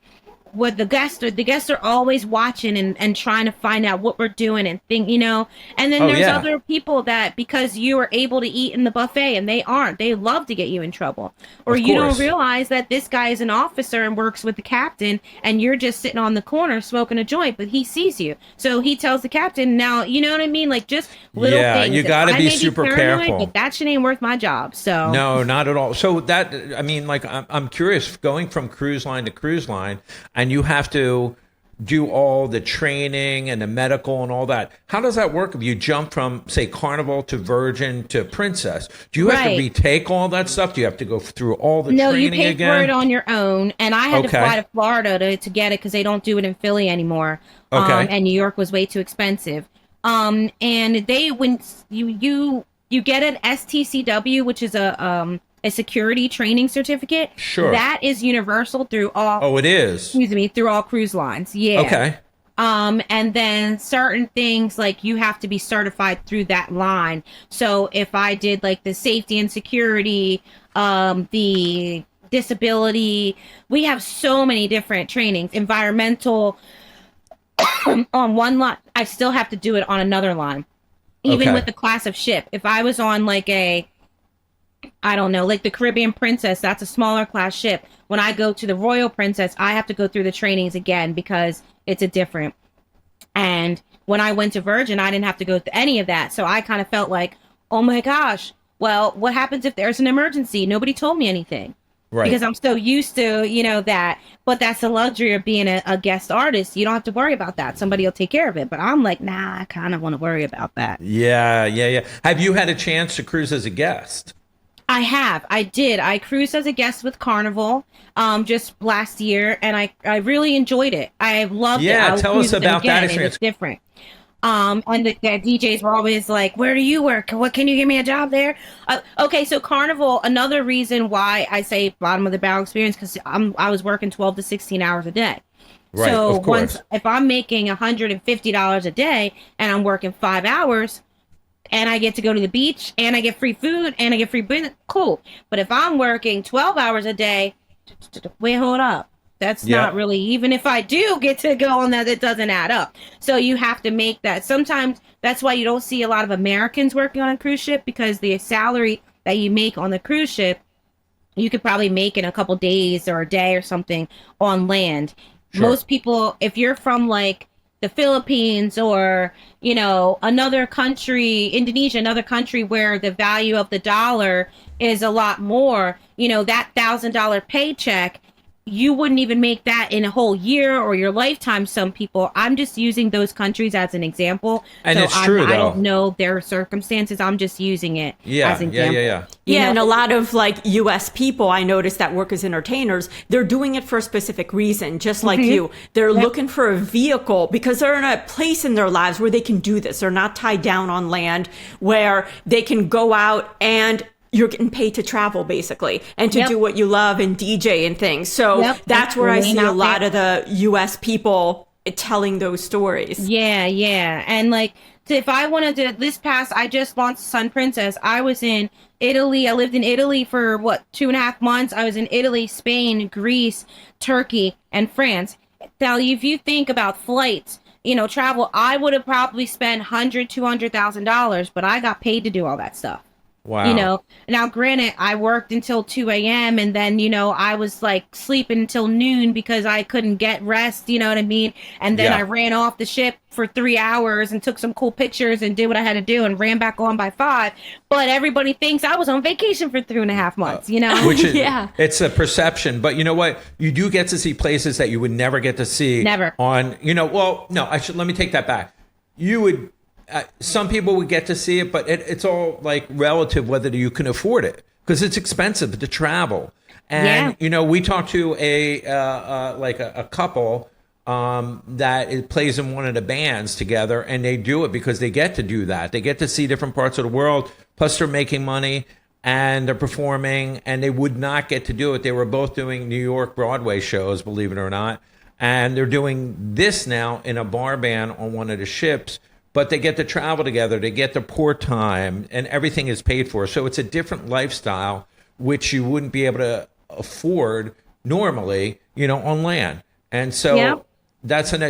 C: What the guests are always watching and trying to find out what we're doing and think, you know. And then there's other people that, because you are able to eat in the buffet and they aren't, they love to get you in trouble. Or you don't realize that this guy is an officer and works with the captain and you're just sitting on the corner smoking a joint, but he sees you. So he tells the captain, now, you know what I mean? Like, just little things.
A: You got to be super careful.
C: But that shit ain't worth my job. So
A: no, not at all. So that, I mean, like, I'm curious, going from cruise line to cruise line, and you have to do all the training and the medical and all that. How does that work if you jump from, say, Carnival to Virgin to Princess? Do you have to retake all that stuff? Do you have to go through all the training again?
C: No, you pay for it on your own. And I had to fly to Florida to get it because they don't do it in Philly anymore. And New York was way too expensive. And they, when you get an STCW, which is a security training certificate. Sure. That is universal through all.
A: Oh, it is.
C: Excuse me, through all cruise lines. Yeah. Okay. And then certain things, like, you have to be certified through that line. So if I did like the safety and security, the disability, we have so many different trainings. Environmental on one line, I still have to do it on another line. Even with the class of ship. If I was on like I don't know, like the Caribbean Princess, that's a smaller class ship. When I go to the Royal Princess, I have to go through the trainings again because it's a different. And when I went to Virgin, I didn't have to go through any of that. So I kind of felt like, oh my gosh, well, what happens if there's an emergency? Nobody told me anything. Right. Because I'm so used to, you know, that. But that's the luxury of being a guest artist. You don't have to worry about that. Somebody will take care of it. But I'm like, nah, I kind of want to worry about that.
A: Yeah. Have you had a chance to cruise as a guest?
C: I have. I did. I cruised as a guest with Carnival just last year, and I really enjoyed it. I loved it.
A: Yeah, tell us about that experience.
C: It's different. And the DJs were always like, where do you work? What, can you give me a job there? Okay, so Carnival, another reason why I say bottom of the barrel experience, because I was working 12 to 16 hours a day. Right, so if I'm making $150 a day and I'm working 5 hours, and I get to go to the beach, and I get free food, and I get free business, cool. But if I'm working 12 hours a day, wait, hold up. That's not really, even if I do get to go on that, it doesn't add up. So you have to make that. Sometimes that's why you don't see a lot of Americans working on a cruise ship, because the salary that you make on the cruise ship, you could probably make in a couple days or a day or something on land. Sure. Most people, if you're from like the Philippines or, you know, another country, Indonesia, another country where the value of the dollar is a lot more, you know, that $1,000 paycheck you wouldn't even make that in a whole year or your lifetime. Some people, I'm just using those countries as an example.
A: And
C: so
A: it's true,
C: I
A: though.
C: don't know their circumstances. I'm just using it as an example.
A: Yeah.
B: Yeah, and a lot of like US people I noticed that work as entertainers, they're doing it for a specific reason, just like you. They're looking for a vehicle because they're in a place in their lives where they can do this. They're not tied down on land where they can go out and you're getting paid to travel basically and to do what you love and DJ and things. So that's where I see a lot of the US people telling those stories.
C: Yeah. And like, if I wanted to, I just launched Sun Princess. I was in Italy. I lived in Italy for 2.5 months. I was in Italy, Spain, Greece, Turkey, and France. Now, if you think about flights, travel, I would have probably spent $100,000-$200,000, but I got paid to do all that stuff.
A: Wow.
C: Now granted, I worked until 2 a.m. and then, I was like sleeping until noon because I couldn't get rest, you know what I mean? And then I ran off the ship for 3 hours and took some cool pictures and did what I had to do and ran back on by 5. But everybody thinks I was on vacation for 3.5 months, Which
A: is, it's a perception. But you know what? You do get to see places that you would never get to see.
C: Never.
A: On, let me take that back. You would... some people would get to see it, but it's all like relative whether you can afford it because it's expensive to travel. And we talked to a couple that plays in one of the bands together, and they do it because they get to do that. They get to see different parts of the world. Plus, they're making money and they're performing, and they would not get to do it. They were both doing New York Broadway shows, believe it or not, and they're doing this now in a bar band on one of the ships. But they get to travel together, they get the port time, and everything is paid for. So it's a different lifestyle, which you wouldn't be able to afford normally, on land. And so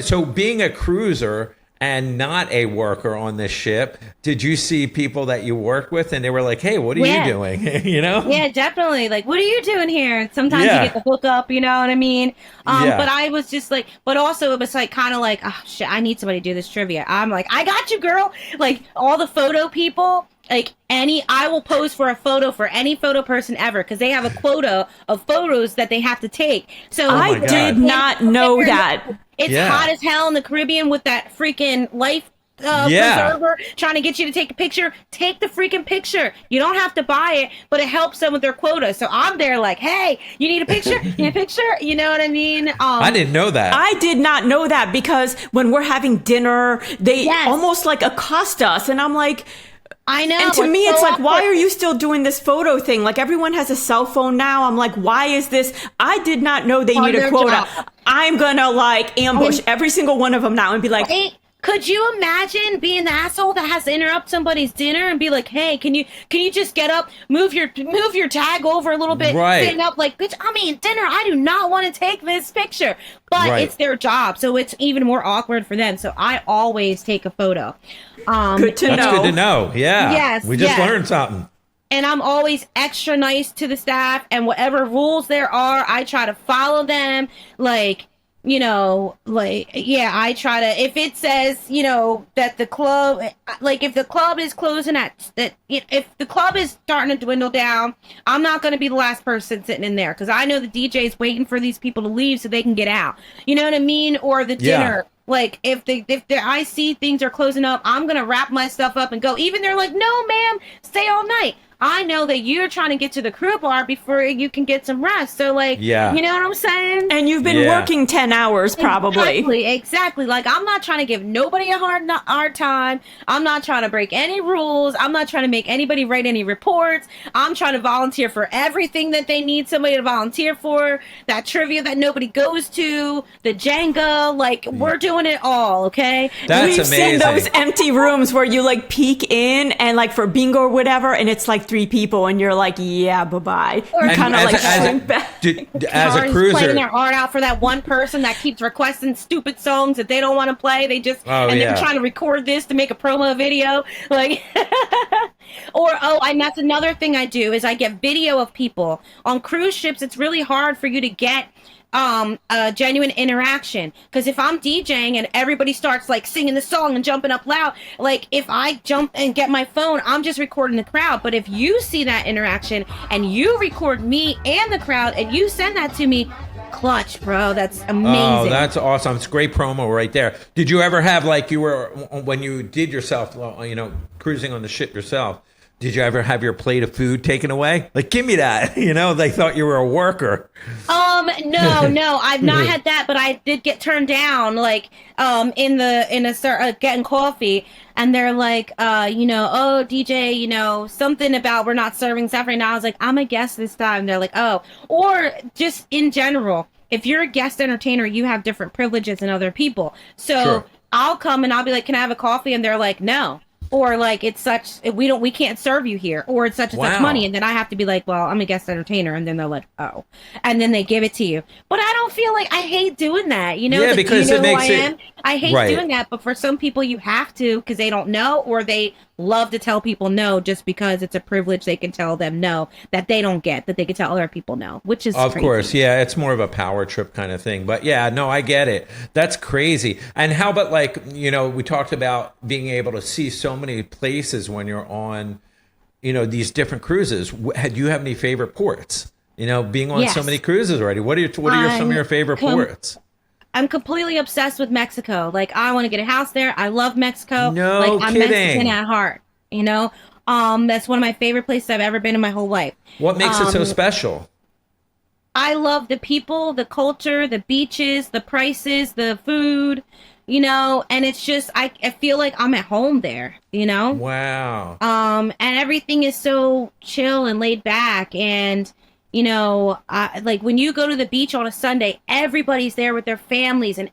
A: so being a cruiser and not a worker on this ship, did you see people that you worked with and they were like, hey, what are you doing?
C: Yeah, definitely. Like, what are you doing here? Sometimes you get the hookup, you know what I mean? But I was just like, but also it was like kind of like, oh shit, I need somebody to do this trivia. I'm like, I got you, girl. Like all the photo people, like I will pose for a photo for any photo person ever because they have a quota of photos that they have to take. So
B: I did not know that.
C: It's hot as hell in the Caribbean with that freaking life preserver trying to get you to take a picture. Take the freaking picture. You don't have to buy it, but it helps them with their quota. So I'm there like, hey, you need a picture? You need a picture? You know what I mean?
A: I didn't know that.
B: I did not know that because when we're having dinner, they almost like accost us. And I'm like...
C: I know.
B: And to me, it's like, why are you still doing this photo thing? Like, everyone has a cell phone now. I'm like, why is this? I did not know they need a quota. Job. I'm going to, like, ambush every single one of them now and be like...
C: Hey, could you imagine being the asshole that has to interrupt somebody's dinner and be like, hey, can you just get up, move your tag over a little bit, stand up, like, bitch, I'm eating dinner. I do not want to take this picture. But it's their job, so it's even more awkward for them. So I always take a photo.
B: Good to know.
A: That's good to know. Yeah.
C: Yes.
A: We just learned something.
C: And I'm always extra nice to the staff, and whatever rules there are, I try to follow them. Like, I try to, if it says, that the club, like if the club is closing if the club is starting to dwindle down, I'm not going to be the last person sitting in there because I know the DJ's waiting for these people to leave so they can get out. You know what I mean? Or the dinner. Like if I see things are closing up, I'm going to wrap my stuff up and go. Even they're like, no, ma'am, stay all night. I know that you're trying to get to the crew bar before you can get some rest. So, like, you know what I'm saying?
B: And you've been working 10 hours, probably.
C: Exactly. Like, I'm not trying to give nobody a hard time. I'm not trying to break any rules. I'm not trying to make anybody write any reports. I'm trying to volunteer for everything that they need somebody to volunteer for. That trivia that nobody goes to. The Jenga. Like, we're doing it all, okay?
A: That's
B: We've
A: amazing.
B: seen those empty rooms where you, like, peek in and, like, for bingo or whatever, and it's, like, 3 people and you're like, yeah, bye-bye. You kind of like shrink back.
A: As a cruiser,
C: playing their heart out for that one person that keeps requesting stupid songs that they don't want to play. They just they're trying to record this to make a promo video. Like and that's another thing I do is I get video of people. On cruise ships, it's really hard for you to get a genuine interaction because if I'm DJing and everybody starts like singing the song and jumping up loud, like if I jump and get my phone, I'm just recording the crowd. But if you see that interaction and you record me and the crowd and you send that to me, clutch, bro. That's amazing.
A: Oh, that's awesome. It's a great promo right there. Did you ever have, like, you were, when you did yourself, cruising on the ship yourself, did you ever have your plate of food taken away? Like, give me that. They thought you were a worker.
C: No, I've not had that, but I did get turned down, like, getting coffee, and they're like, oh, DJ, something about we're not serving stuff right now. I was like, I'm a guest this time. They're like, oh, or just in general, if you're a guest entertainer, you have different privileges than other people. So
A: Sure.
C: I'll come and I'll be like, can I have a coffee? And they're like, no. Or like, we can't serve you here, or it's such and such money. And then I have to be like, well, I'm a guest entertainer. And then they're like, oh, and then they give it to you. But I don't feel like, I hate doing that.
A: Yeah, because it makes it.
C: I hate doing that. But for some people you have to, because they don't know, or they love to tell people no, just because it's a privilege. They can tell them no, that they don't get, that they can tell other people no, which is
A: of
C: crazy.
A: course. Yeah. It's more of a power trip kind of thing, but yeah, no, I get it. That's crazy. And how about, like, we talked about being able to see so many places when you're on, these different cruises. Do you have any favorite ports? Being on so many cruises already. What are some of your favorite ports?
C: I'm completely obsessed with Mexico. Like, I want to get a house there. I love Mexico.
A: No
C: like, I'm
A: kidding.
C: Mexican at heart. That's one of my favorite places I've ever been in my whole life.
A: What makes it so special?
C: I love the people, the culture, the beaches, the prices, the food, and it's just, I feel like I'm at home there,
A: Wow.
C: And everything is so chill and laid back. And, like, when you go to the beach on a Sunday, everybody's there with their families, and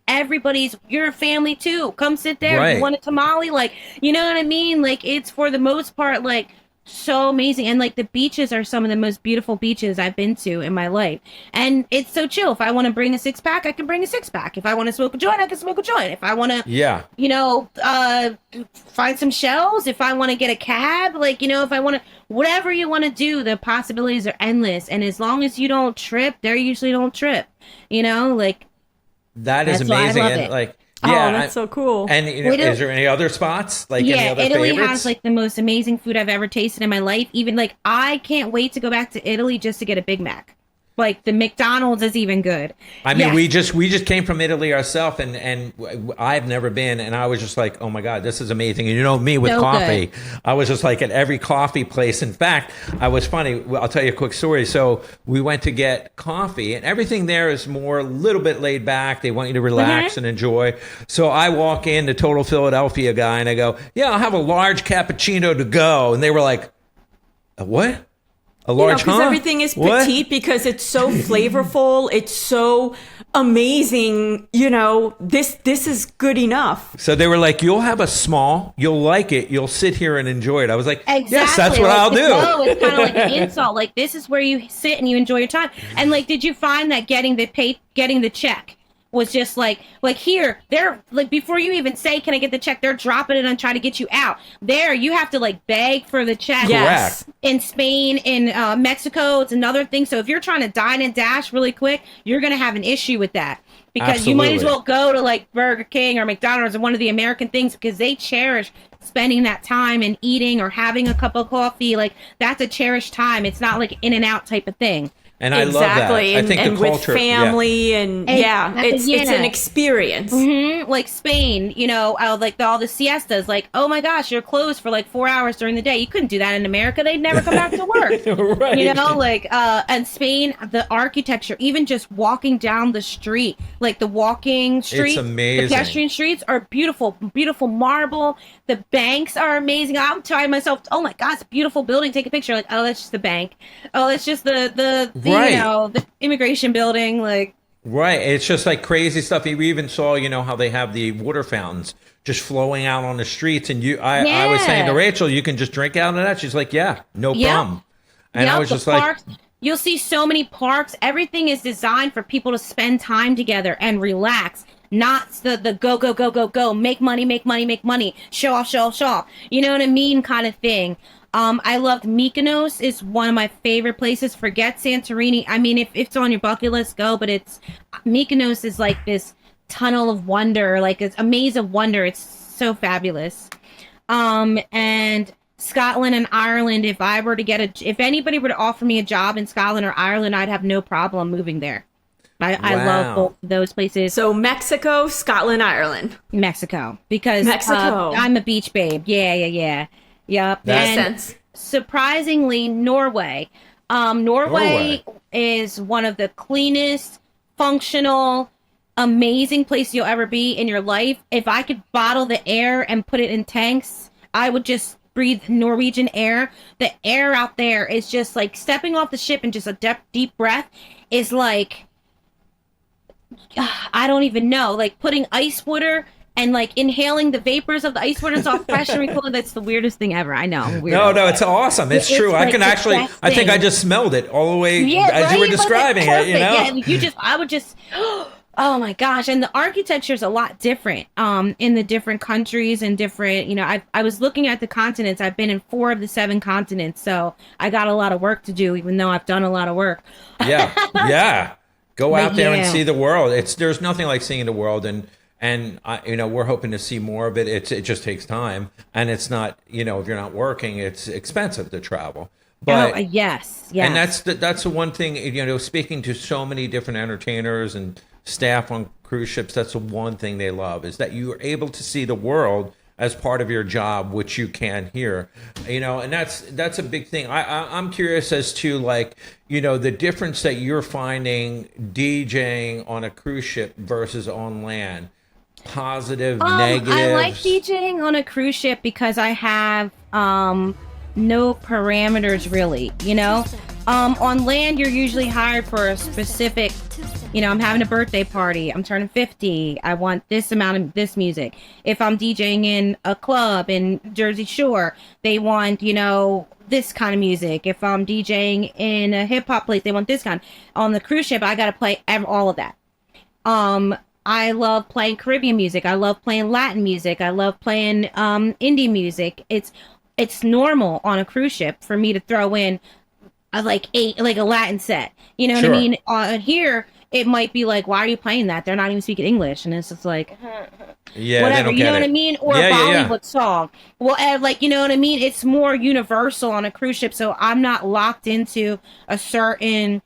C: you're a family too. Come sit there.
A: Right.
C: You want a tamale? Like, you know what I mean? Like, it's for the most part, like, so amazing. And like, the beaches are some of the most beautiful beaches I've been to in my life, and it's so chill. If I want to bring a 6-pack, I can bring a 6-pack. If I want to smoke a joint, I can smoke a joint. If I want to find some shells, if I want to get a cab, like, if I want to, whatever you want to do, the possibilities are endless. And as long as you don't trip, they usually don't trip, like,
A: that is amazing.
C: I love
A: and
C: it.
A: like,
B: Yeah, that's so cool.
A: And is there any other spots? Like, any other
C: Italy
A: favorites?
C: has like the most amazing food I've ever tasted in my life. Even like, I can't wait to go back to Italy just to get a Big Mac. Like, the McDonald's is even good.
A: I mean, we just came from Italy ourselves, and I've never been, and I was just like, oh my God, this is amazing. And me with
C: So
A: coffee,
C: good.
A: I was just like at every coffee place. In fact, I was funny. Well, I'll tell you a quick story. So we went to get coffee, and everything there is more a little bit laid back. They want you to relax and enjoy. So I walk in, the total Philadelphia guy, and I go, yeah, I'll have a large cappuccino to go. And they were like, what? A large,
B: because everything is petite, because it's so flavorful. It's so amazing. This is good enough.
A: So they were like, you'll have a small, you'll like it, you'll sit here and enjoy it. I was like,
C: Exactly.
A: yes, that's what I'll do.
C: It's kind of like an insult. Like, this is where you sit and you enjoy your time. And like, did you find that getting the check was just like here, they're like, before you even say, can I get the check, they're dropping it and trying to get you out. There, you have to like beg for the check.
B: Yes.
A: Correct.
C: In Spain, in Mexico, it's another thing. So if you're trying to dine and dash really quick, you're going to have an issue with that, because you might as well go to like Burger King or McDonald's or one of the American things, because they cherish spending that time and eating or having a cup of coffee. Like, that's a cherished time. It's not like in and out type of thing.
A: And I love that. I think
B: and
A: the culture,
B: with family, it's an experience.
C: Mm-hmm. Like Spain, like all the siestas. Like, oh my gosh, you're closed for like 4 hours during the day. You couldn't do that in America. They'd never come back to work.
A: Right.
C: And Spain, the architecture, even just walking down the street, like the walking street,
A: It's amazing.
C: The pedestrian streets are beautiful, beautiful marble. The banks are amazing. I'm telling myself, oh my God, it's a beautiful building. Take a picture. Like, oh, that's just the bank. Oh, that's just the the immigration building. Like,
A: right. It's just like crazy stuff. We even saw, how they have the water fountains just flowing out on the streets. And I was saying to Rachel, you can just drink out of that. She's like, yeah, no problem. And I was just
C: parks, you'll see so many parks. Everything is designed for people to spend time together and relax. Not the go, go, go, go, go, make money, make money, make money, show off, show off, show off. You know what I mean? Kind of thing. I loved Mykonos. Is one of my favorite places. Forget Santorini. I mean, if it's on your bucket list, go. But Mykonos is like this tunnel of wonder, like it's a maze of wonder. It's so fabulous. And Scotland and Ireland. If anybody were to offer me a job in Scotland or Ireland, I'd have no problem moving there. I love both of those places.
B: So Mexico, Scotland, Ireland.
C: Mexico, because
B: Mexico.
C: I'm a beach babe. Yeah. Yep.
B: Makes
C: And
B: sense.
C: surprisingly, Norway. Norway is one of the cleanest, functional, amazing places you'll ever be in your life. If I could bottle the air and put it in tanks, I would just breathe Norwegian air. The air out there is just like stepping off the ship and just a deep breath is like, I don't even know, like putting ice water and like inhaling the vapors of the ice water. It's all fresh and cool. That's the weirdest thing ever. I know. I'm weird.
A: No, it's awesome. It's true.
C: like
A: I can actually, I think I just smelled it all the way as you were describing it, you know?
C: Yeah, I would just, oh my gosh. And the architecture is a lot different in the different countries and different, you know, I was looking at the continents. I've been in 4 of the 7 continents. So I got a lot of work to do, even though I've done a lot of work.
A: Yeah. Go out there and
C: yeah.
A: see the world. There's nothing like seeing the world, and you know, we're hoping to see more of it. It just takes time, and it's not, you know, if you're not working, it's expensive to travel. But
C: yes.
A: And that's the one thing, you know, speaking to so many different entertainers and staff on cruise ships, that's the one thing they love, is that you are able to see the world as part of your job, which you can here, you know, and that's a big thing. I'm curious as to, like, you know, the difference that you're finding DJing on a cruise ship versus on land. Positive, negative.
C: I like DJing on a cruise ship because I have no parameters really, you know. On land, you're usually hired for a specific, you know, I'm having a birthday party, I'm turning 50, I want this amount of this music. If I'm DJing in a club in Jersey Shore, they want, you know, this kind of music. If I'm DJing in a hip hop place, they want this kind. On the cruise ship, I got to play all of that. I love playing Caribbean music. I love playing Latin music. I love playing indie music. It's normal on a cruise ship for me to throw in a Latin set. You know what I mean? Here, it might be like, why are you playing that? They're not even speaking English. And it's just like, whatever, you know what I mean? Or a Bollywood song. Well, like, you know what I mean? It's more universal on a cruise ship. So I'm not locked into a certain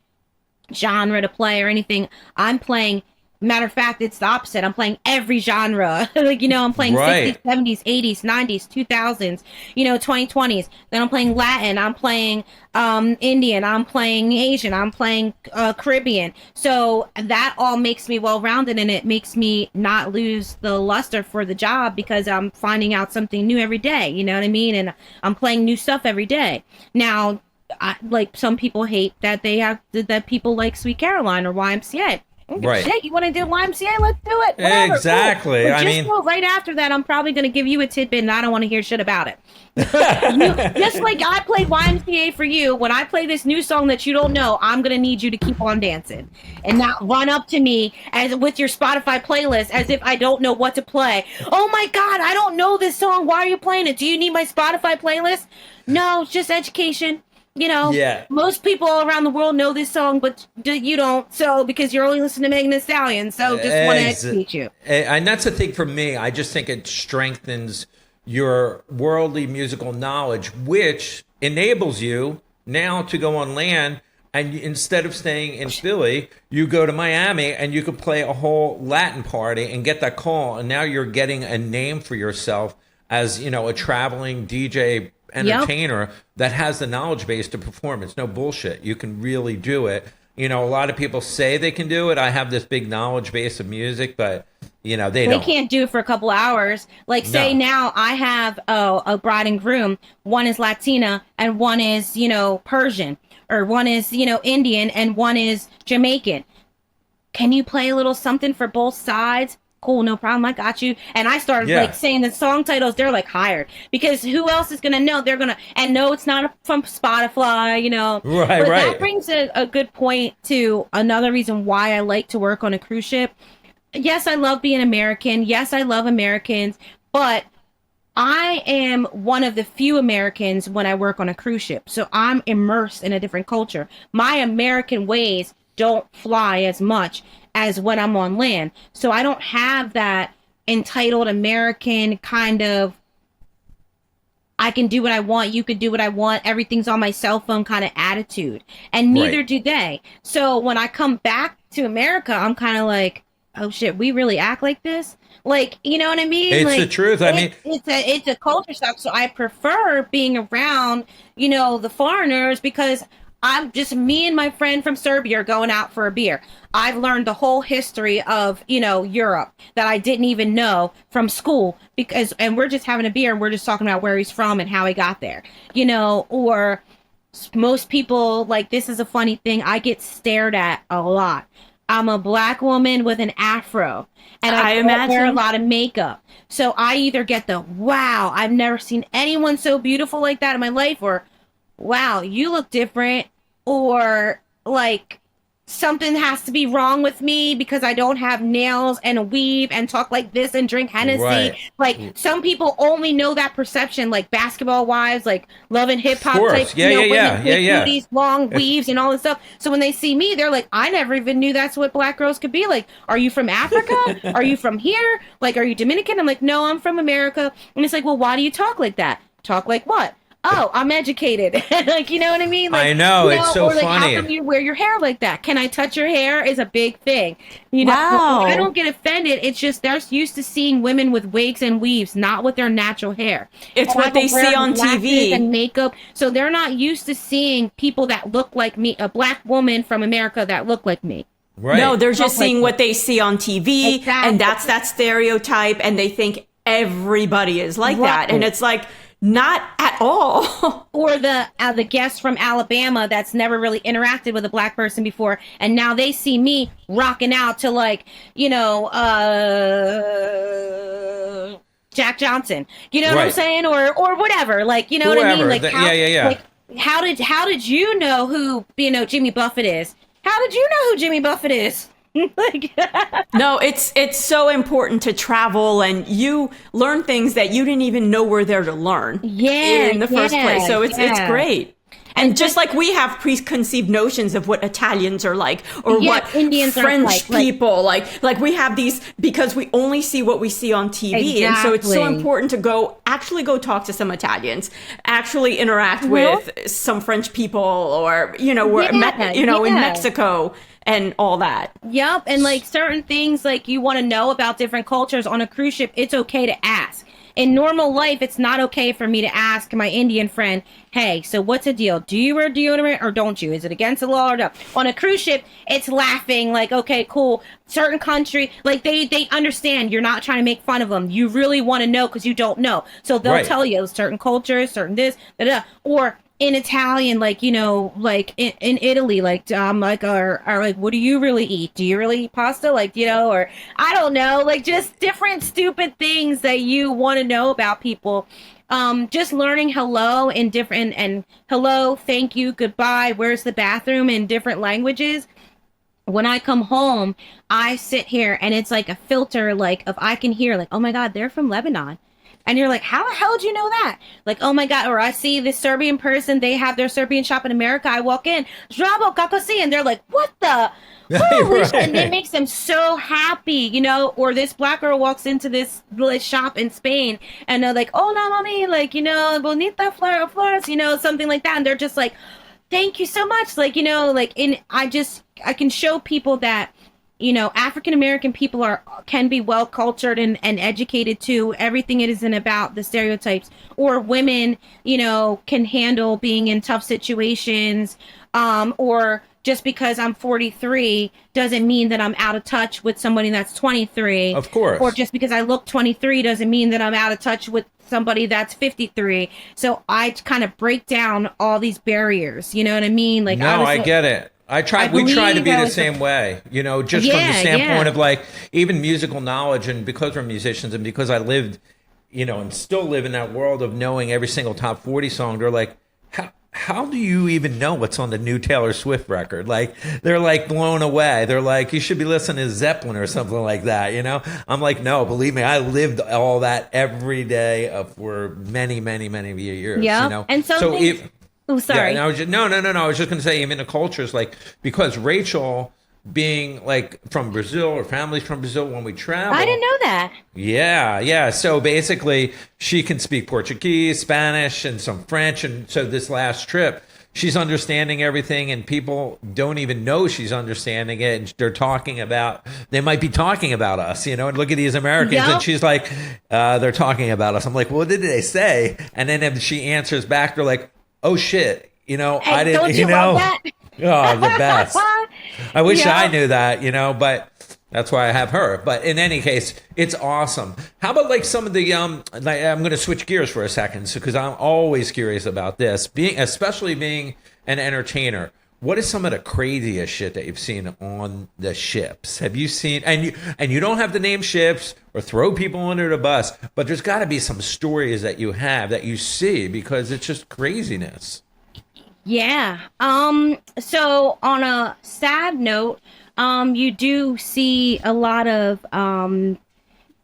C: genre to play or anything. I'm playing, matter of fact, it's the opposite. I'm playing every genre. Like, you know, I'm playing 60s, 70s, 80s, 90s, 2000s, you know, 2020s. Then I'm playing Latin. I'm playing Indian. I'm playing Asian. I'm playing Caribbean. So that all makes me well-rounded, and it makes me not lose the luster for the job because I'm finding out something new every day. You know what I mean? And I'm playing new stuff every day. Now, like, some people hate that that people like Sweet Caroline or YMCA.
A: Right.
C: Shit, you want to do YMCA? Let's do it. Whatever.
A: Exactly.
C: Cool.
A: I mean,
C: right after that, I'm probably going to give you a tidbit, and I don't want to hear shit about it. Just like I played YMCA for you, when I play this new song that you don't know, I'm going to need you to keep on dancing and not run up to me as with your Spotify playlist as if I don't know what to play. Oh my God, I don't know this song. Why are you playing it? Do you need my Spotify playlist? No, it's just education. You know, most people all around the world know this song, but you don't. So, because you're only listening to Megan Thee Stallion. So, just want to educate you.
A: And that's the thing for me. I just think it strengthens your worldly musical knowledge, which enables you now to go on land. And instead of staying in Philly, you go to Miami and you could play a whole Latin party and get that call. And now you're getting a name for yourself as, you know, a traveling DJ entertainer that has the knowledge base to perform. It's no bullshit. You can really do it. You know, a lot of people say they can do it. I have this big knowledge base of music, but, you know, they don't.
C: Can't do it for a couple hours. Like, say now I have a bride and groom. One is Latina and one is, you know, Persian, or one is, you know, Indian and one is Jamaican. Can you play a little something for both sides? Cool, no problem, I got you. And I started like saying the song titles. They're like hired, because who else is gonna know? They're gonna, and no, it's not from Spotify, you know. Right. That brings a good point to another reason why I like to work on a cruise ship. Yes, I love being American. Yes, I love Americans, but I am one of the few Americans when I work on a cruise ship. So I'm immersed in a different culture. My American ways don't fly as much as when I'm on land. So I don't have that entitled American kind of I can do what I want, you can do what I want, everything's on my cell phone kind of attitude. And neither do they. So when I come back to America, I'm kind of like, oh shit, we really act like this? Like, you know what I mean?
A: It's
C: like,
A: the truth. I mean,
C: it's a culture shock. So I prefer being around, you know, the foreigners, because I'm just, me and my friend from Serbia are going out for a beer. I've learned the whole history of, you know, Europe that I didn't even know from school, and we're just having a beer and we're just talking about where he's from and how he got there, you know. Or most people, like, this is a funny thing, I get stared at a lot. I'm a black woman with an afro, and I wear a lot of makeup. So I either get the, wow, I've never seen anyone so beautiful like that in my life, or wow, you look different, or like something has to be wrong with me because I don't have nails and a weave and talk like this and drink Hennessy.
A: Right.
C: Like, some people only know that perception, like basketball wives, like Love and Hip Hop type, women with these long weaves and all this stuff. So when they see me, they're like, I never even knew that's what black girls could be like. Are you from Africa? Are you from here? Like, are you Dominican? I'm like, no, I'm from America. And it's like, well, why do you talk like that? Talk like what? Oh, I'm educated. Like, you know what I mean? Like,
A: I know, it's so
C: or like,
A: funny.
C: how come you wear your hair like that? Can I touch your hair is a big thing. You know,
B: Wow.
C: I don't get offended. It's just they're used to seeing women with wigs and weaves, not with their natural hair.
B: It's what they see on TV
C: and makeup. So they're not used to seeing people that look like me, a black woman from America that look like me.
A: right.
B: No, they're just seeing what they see on TV,
C: Exactly.
B: and that's that stereotype, and they think everybody is like that. And it's like, not at all.
C: Or the guest from Alabama that's never really interacted with a black person before, and now they see me rocking out to, like, you know, Jack Johnson. You know what I'm saying? Or whatever. Like, you know what I mean? Like, Like, how did you know who, you know, Jimmy Buffett is? How did you know who Jimmy Buffett is? Like,
B: no, it's so important to travel, and you learn things that you didn't even know were there to learn in the first place. So it's great. And just like we have preconceived notions of what Italians are like, or what
C: Indians
B: French
C: are like.
B: people like we have these because we only see what we see on TV. And so it's so important to actually go talk to some Italians, actually interact with some French people, or, you know, in Mexico and all that.
C: Yep. And like certain things, like, you want to know about different cultures on a cruise ship, it's okay to ask. In normal life, it's not okay for me to ask my Indian friend, hey, so what's the deal? Do you wear deodorant or don't you? Is it against the law or no? On a cruise ship, it's laughing, like, okay, cool. Certain country, like, they understand you're not trying to make fun of them. You really want to know because you don't know. So they'll tell you certain cultures, certain this, or in Italian, like, you know, like in Italy, like, like, are like, what do you really eat? Do you really eat pasta? Like, you know, or I don't know, like, just different stupid things that you want to know about people. Just learning hello in different, and hello, thank you, goodbye, where's the bathroom, in different languages. When I come home, I sit here and it's like a filter, like, if I can hear, like, oh my God, they're from Lebanon. And you're like, how the hell did you know that? Like, oh my God. Or I see this Serbian person, they have their Serbian shop in America. I walk in, Zdravo, kako si? And they're like, what the? And it makes them so happy, you know? Or this black girl walks into this shop in Spain and they're like, oh, no, mami, like, you know, bonita flores, you know, something like that. And they're just like, thank you so much. Like, you know, like, I can show people that, you know, African American people can be well cultured and educated too. Everything it isn't about the stereotypes. Or women, you know, can handle being in tough situations. Or just because I'm 43 doesn't mean that I'm out of touch with somebody that's 23.
A: Of course.
C: Or just because I look 23 doesn't mean that I'm out of touch with somebody that's 53. So I kind of break down all these barriers. You know what I mean? Like,
A: no, I get it. We try to be the same way, you know, just from the standpoint of, like, even musical knowledge. And because we're musicians and because I lived, you know, and still live in that world of knowing every single top 40 song, they're like, how do you even know what's on the new Taylor Swift record? Like, they're like blown away. They're like, you should be listening to Zeppelin or something like that, you know? I'm like, no, believe me, I lived all that every day for many, many, many years, you know?
C: And oh, sorry.
A: Yeah, and I was just, no. I was just going to say, even the cultures, like, because Rachel being like from Brazil or families from Brazil when we travel.
C: I didn't know that.
A: Yeah. So basically, she can speak Portuguese, Spanish, and some French. And so this last trip, she's understanding everything, and people don't even know she's understanding it. And they might be talking about us, and look at these Americans.
C: Yep.
A: And she's like, they're talking about us. I'm like, what did they say? And then if she answers back, they're like, oh shit, I didn't,
C: don't you love that?
A: Oh, the best. I wish
C: Yeah.
A: I knew that, but that's why I have her. But in any case, it's awesome. How about like some of the I'm going to switch gears for a second, because I'm always curious about this. Especially being an entertainer, what is some of the craziest shit that you've seen on the ships? Have you seen, and you don't have to name ships or throw people under the bus, but there's got to be some stories that you have that you see, because it's just craziness.
C: Yeah. So on a sad note, you do see a lot of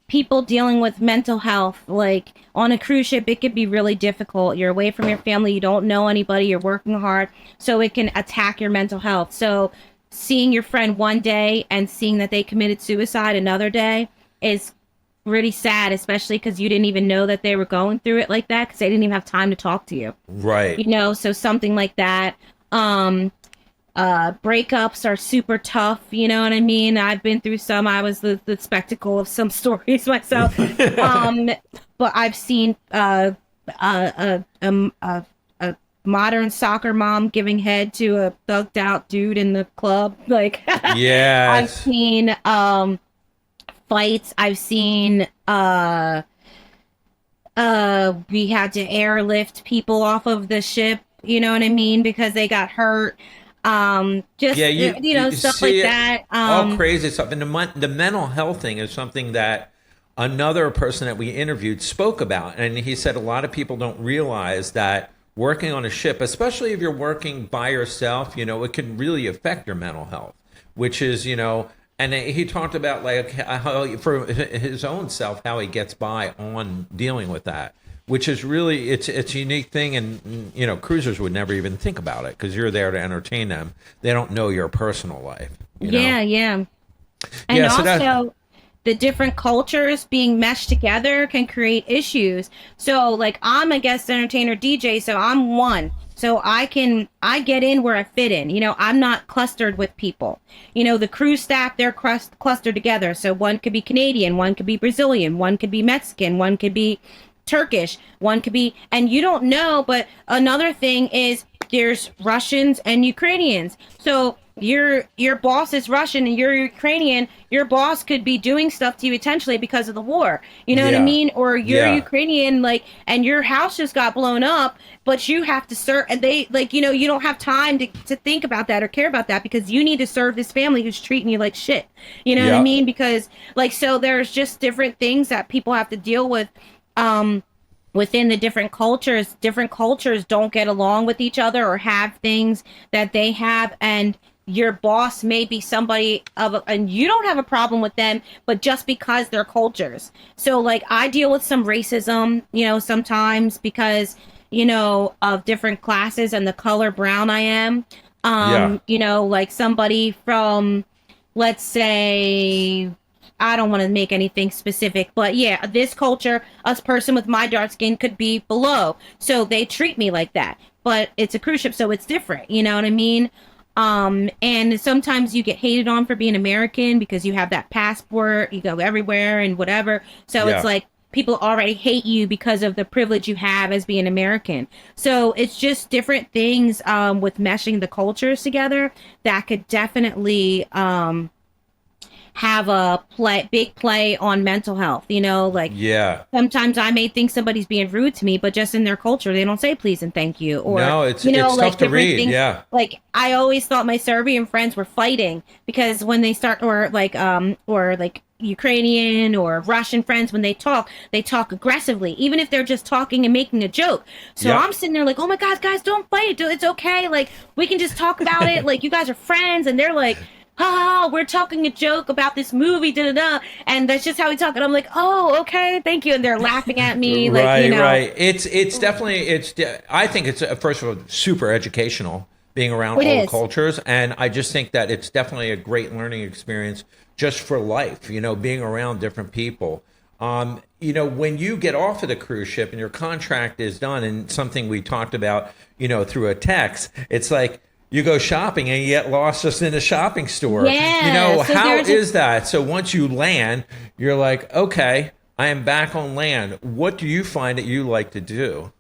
C: people dealing with mental health. Like on a cruise ship, it could be really difficult. You're away from your family, you don't know anybody, you're working hard, so it can attack your mental health. So seeing your friend one day and seeing that they committed suicide another day is really sad, especially because you didn't even know that they were going through it like that, because they didn't even have time to talk to you.
A: Right.
C: So something like that. Breakups are super tough, you know what I mean? I've been through some. I was the spectacle of some stories myself. But I've seen a modern soccer mom giving head to a thugged out dude in the club. Like,
A: yeah.
C: I've seen fights. I've seen we had to airlift people off of the ship, you know what I mean, because they got hurt. Stuff like that.
A: All crazy stuff. And the mental health thing is something that another person that we interviewed spoke about. And he said a lot of people don't realize that working on a ship, especially if you're working by yourself, it can really affect your mental health, which is, and he talked about like how for his own self, how he gets by on dealing with that, which is really, it's a unique thing. And, cruisers would never even think about it because you're there to entertain them. They don't know your personal life.
C: Yeah. And also the different cultures being meshed together can create issues. So like I'm a guest entertainer DJ, so I'm one. So I get in where I fit in. I'm not clustered with people. The cruise staff, they're clustered together. So one could be Canadian, one could be Brazilian, one could be Mexican, one could be Turkish, one could be, and you don't know. But another thing is there's Russians and Ukrainians. So your boss is Russian and you're Ukrainian, your boss could be doing stuff to you intentionally because of the war. You know what I mean? Or you're Ukrainian, and your house just got blown up, but you have to serve, and they you don't have time to think about that or care about that because you need to serve this family who's treating you like shit. You know what I mean? Because so there's just different things that people have to deal with. Within the different cultures don't get along with each other or have things that they have, and your boss may be somebody and you don't have a problem with them, but just because they're cultures. So I deal with some racism, sometimes because, of different classes and the color brown I am. Somebody from, let's say, I don't want to make anything specific, but yeah, this culture, us person with my dark skin could be below. So they treat me like that, but it's a cruise ship, so it's different. You know what I mean? And sometimes you get hated on for being American because you have that passport, you go everywhere and whatever. So it's like people already hate you because of the privilege you have as being American. So it's just different things, with meshing the cultures together that could definitely, have a big play on mental health, sometimes I may think somebody's being rude to me, but just in their culture, they don't say please and thank you. Or,
A: it's tough to read.
C: Things.
A: Yeah.
C: I always thought my Serbian friends were fighting because when they start, or Ukrainian or Russian friends, when they talk aggressively, even if they're just talking and making a joke. So I'm sitting there oh my God, guys, don't fight. It's okay. We can just talk about it. You guys are friends. And they're like, we're talking a joke about this movie, and that's just how we talk. And I'm like, oh, okay, thank you. And they're laughing at me,
A: right. It's definitely, I think it's first of all super educational being around
C: It
A: all the
C: is.
A: cultures. And I just think that it's definitely a great learning experience just for life, being around different people. When you get off of the cruise ship and your contract is done, and something we talked about, through a text, it's like you go shopping and you get lost just in a shopping store.
C: Yeah, so
A: How is that? So once you land, you're like, okay, I am back on land. What do you find that you like to do?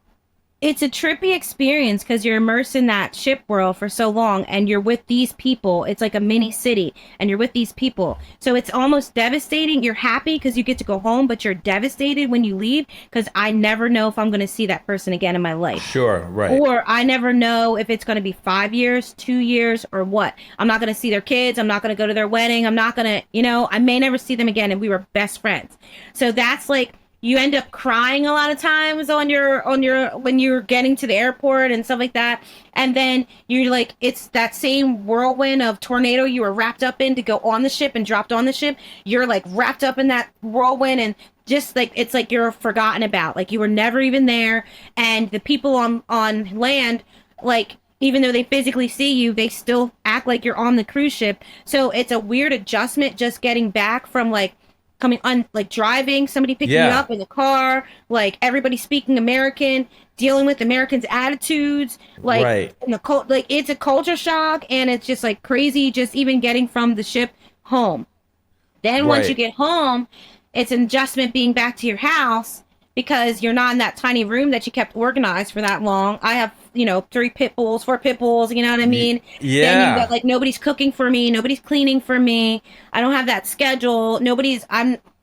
C: It's a trippy experience because you're immersed in that ship world for so long, and you're with these people. It's like a mini city, and you're with these people. So it's almost devastating. You're happy because you get to go home, but you're devastated when you leave because I never know if I'm going to see that person again in my life.
A: Sure, right.
C: Or I never know if it's going to be 5 years, 2 years, or what. I'm not going to see their kids. I'm not going to go to their wedding. I'm not going to, I may never see them again, and we were best friends. So that's like, you end up crying a lot of times on your when you're getting to the airport and stuff like that. And then you're like, it's that same whirlwind of tornado you were wrapped up in to go on the ship and dropped on the ship. You're like wrapped up in that whirlwind, and just like, it's like you're forgotten about. Like you were never even there. And the people on land, like, even though they physically see you, they still act like you're on the cruise ship. So it's a weird adjustment just getting back from like, coming on, like driving, somebody picking you up in the car, like everybody speaking American, dealing with Americans' attitudes, like in the like it's a culture shock, and it's just like crazy just even getting from the ship home. Then once you get home, it's an adjustment being back to your house because you're not in that tiny room that you kept organized for that long. I have, 3 pit bulls, 4 pit bulls, you know what I mean?
A: Yeah.
C: Then you've got like, nobody's cooking for me. Nobody's cleaning for me. I don't have that schedule.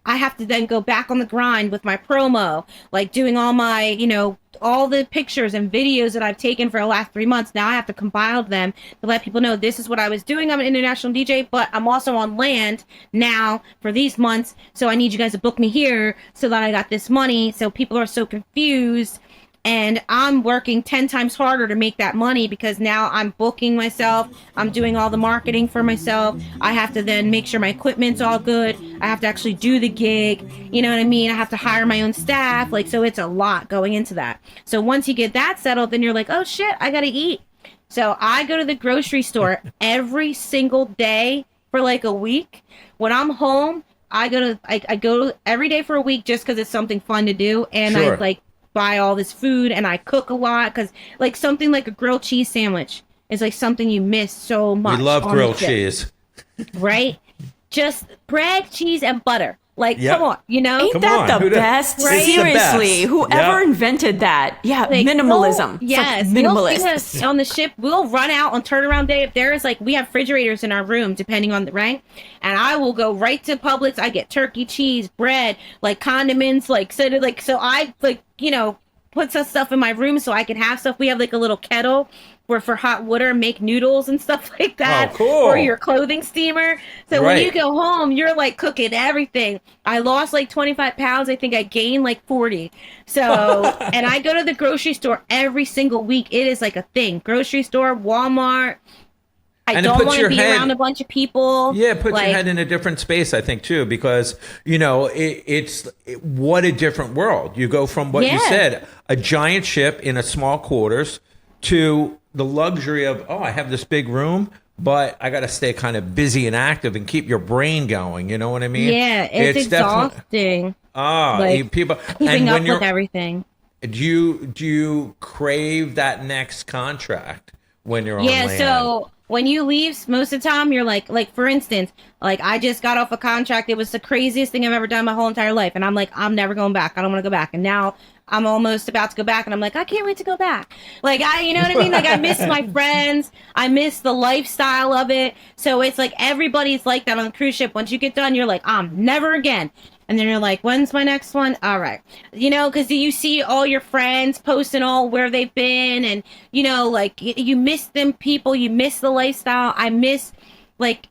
C: I have to then go back on the grind with my promo, like doing all my, all the pictures and videos that I've taken for the last 3 months. Now I have to compile them to let people know this is what I was doing. I'm an international DJ, but I'm also on land now for these months. So I need you guys to book me here so that I got this money. So people are so confused. And I'm working 10 times harder to make that money because now I'm booking myself. I'm doing all the marketing for myself. I have to then make sure my equipment's all good. I have to actually do the gig. You know what I mean? I have to hire my own staff. Like, so it's a lot going into that. So once you get that settled, then you're like, oh shit, I gotta eat. So I go to the grocery store every single day for like a week. When I'm home, I go every day for a week just because it's something fun to do. And I like buy all this food, and I cook a lot because like something like a grilled cheese sandwich is like something you miss so much.
A: We love grilled cheese.
C: Right? Just bread, cheese, and butter. Like, come on,
B: Ain't that the best?
C: Right?
B: Seriously, whoever invented that? Yeah,
C: like,
B: minimalism.
C: Yes,
B: minimalist.
C: On the ship, we'll run out on turnaround day. If there is like, we have refrigerators in our room, depending on the rank, and I will go right to Publix. I get turkey, cheese, bread, like condiments, so I put some stuff in my room so I can have stuff. We have like a little kettle for hot water, make noodles and stuff like that.
A: Oh, cool.
C: Or your clothing steamer. So when you go home, you're like cooking everything. I lost like 25 pounds. I think I gained like 40. So, and I go to the grocery store every single week. It is like a thing. Grocery store, Walmart. I don't want to be around a bunch of people.
A: Yeah, put your head in a different space, I think, too, because, it's what a different world. You go from what you said, a giant ship in a small quarters, to the luxury of, I have this big room, but I got to stay kind of busy and active and keep your brain going. You know what I mean?
C: Yeah, it's exhausting.
A: People
C: keeping up with everything.
A: Do you crave that next contract when you're on land?
C: Yeah, so when you leave, most of the time you're like for instance, like I just got off a contract. It was the craziest thing I've ever done my whole entire life, and I'm like, I'm never going back. I don't want to go back. And now I'm almost about to go back, and I'm like, I can't wait to go back. Like, you know what I mean? Like, I miss my friends. I miss the lifestyle of it. So it's like everybody's like that on the cruise ship. Once you get done, you're like, never again. And then you're like, when's my next one? All right. Because you see all your friends posting all where they've been, and, like, you miss them people. You miss the lifestyle. I miss, like,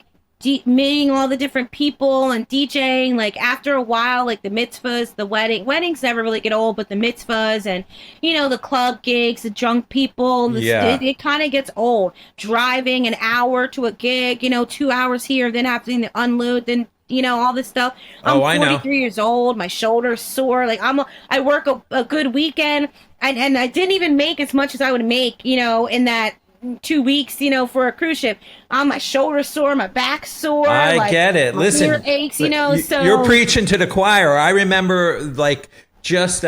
C: meeting all the different people and DJing. Like, after a while, like the mitzvahs, the weddings never really get old, but the mitzvahs and, the club gigs, the drunk people, it kind of gets old. Driving an hour to a gig, 2 hours here, then having to unload, then all this stuff. I'm 43 years old. My shoulder's sore. Like I work a good weekend, and I didn't even make as much as I would make, in that 2 weeks, for a cruise ship. My shoulder's sore, my back's sore.
A: I get it.
C: My
A: Listen,
C: ear aches, so
A: you're preaching to the choir. I remember just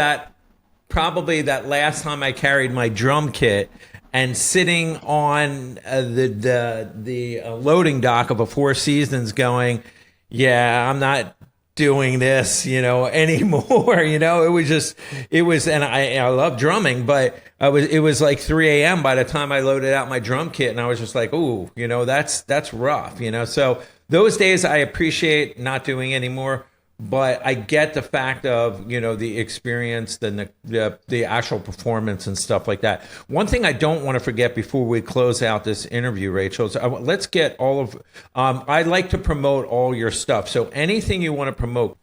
A: probably that last time I carried my drum kit and sitting on the loading dock of a Four Seasons going, yeah, I'm not doing this, anymore. It was, and I love drumming, but it was like 3 a.m. by the time I loaded out my drum kit, and I was just like, ooh, that's rough, So those days I appreciate not doing anymore, but I get the fact of, the experience, the actual performance and stuff like that. One thing I don't want to forget before we close out this interview, Rachel, is let's get all of, I'd like to promote all your stuff. So anything you want to promote.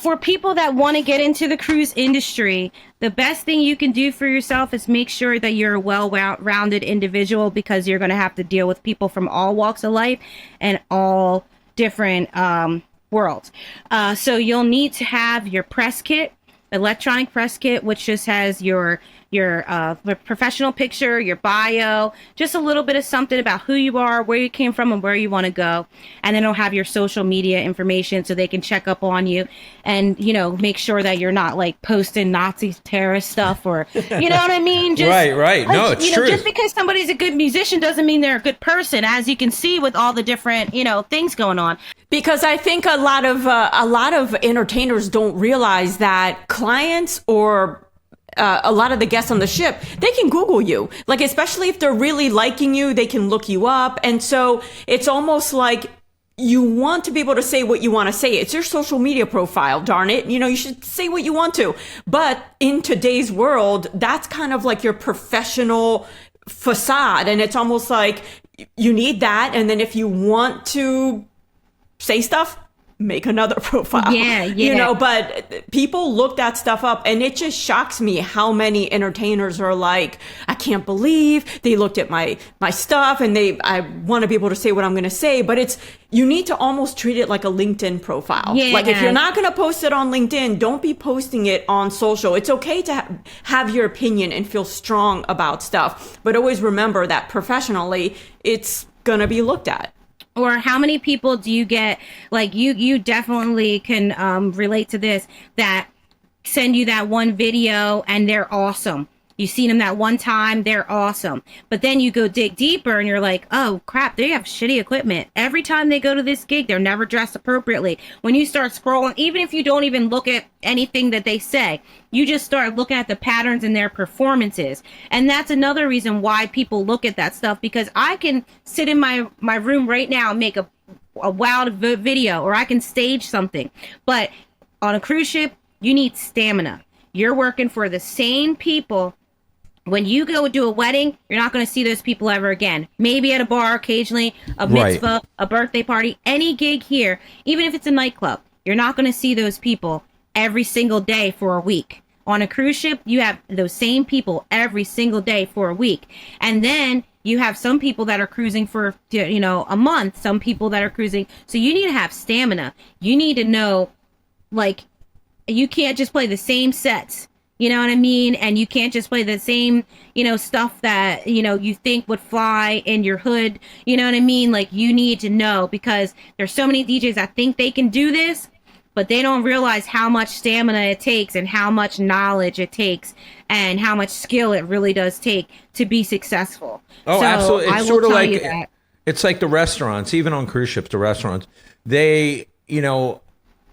C: For people that want to get into the cruise industry, the best thing you can do for yourself is make sure that you're a well-rounded individual, because you're going to have to deal with people from all walks of life and all different worlds. So you'll need to have your press kit, electronic press kit, which just has your professional picture, your bio, just a little bit of something about who you are, where you came from, and where you want to go. And then it'll have your social media information so they can check up on you and, make sure that you're not posting Nazi terrorist stuff, or, you know what I mean? Just,
A: right. No, it's true.
C: Just because somebody's a good musician doesn't mean they're a good person, as you can see with all the different, things going on.
B: Because I think a lot of entertainers don't realize that clients or a lot of the guests on the ship, they can Google you. Especially if they're really liking you, they can look you up. And so it's almost like you want to be able to say what you want to say. It's your social media profile, darn it. You should say what you want to. But in today's world, that's kind of like your professional facade. And it's almost like you need that. And then if you want to say stuff, make another profile.
C: Yeah.
B: But people look that stuff up, and it just shocks me how many entertainers are like, I can't believe they looked at my stuff, and I want to be able to say what I'm going to say. But you need to almost treat it like a LinkedIn profile.
C: Yeah.
B: If you're not going to post it on LinkedIn, don't be posting it on social. It's okay to have your opinion and feel strong about stuff, but always remember that professionally, it's going to be looked at.
C: Or how many people do you get, you definitely can relate to this, that send you that one video and they're awesome. You've seen them that one time, they're awesome. But then you go dig deeper and you're like, oh crap, they have shitty equipment. Every time they go to this gig, they're never dressed appropriately. When you start scrolling, even if you don't even look at anything that they say, you just start looking at the patterns in their performances. And that's another reason why people look at that stuff, because I can sit in my room right now and make a wild video, or I can stage something. But on a cruise ship, you need stamina. You're working for the same people. When you go do a wedding, you're not going to see those people ever again. Maybe at a bar occasionally, a mitzvah, a birthday party, any gig here, even if it's a nightclub, you're not going to see those people every single day for a week. On a cruise ship, you have those same people every single day for a week. And then you have some people that are cruising for, a month, some people that are cruising. So you need to have stamina. You need to know, you can't just play the same sets. You know what I mean? And you can't just play the same, stuff that, you think would fly in your hood. You know what I mean? You need to know, because there's so many DJs that think they can do this, but they don't realize how much stamina it takes and how much knowledge it takes and how much skill it really does take to be successful.
A: Oh,
C: so
A: absolutely. It's sort of it's like the restaurants, even on cruise ships, the restaurants, they,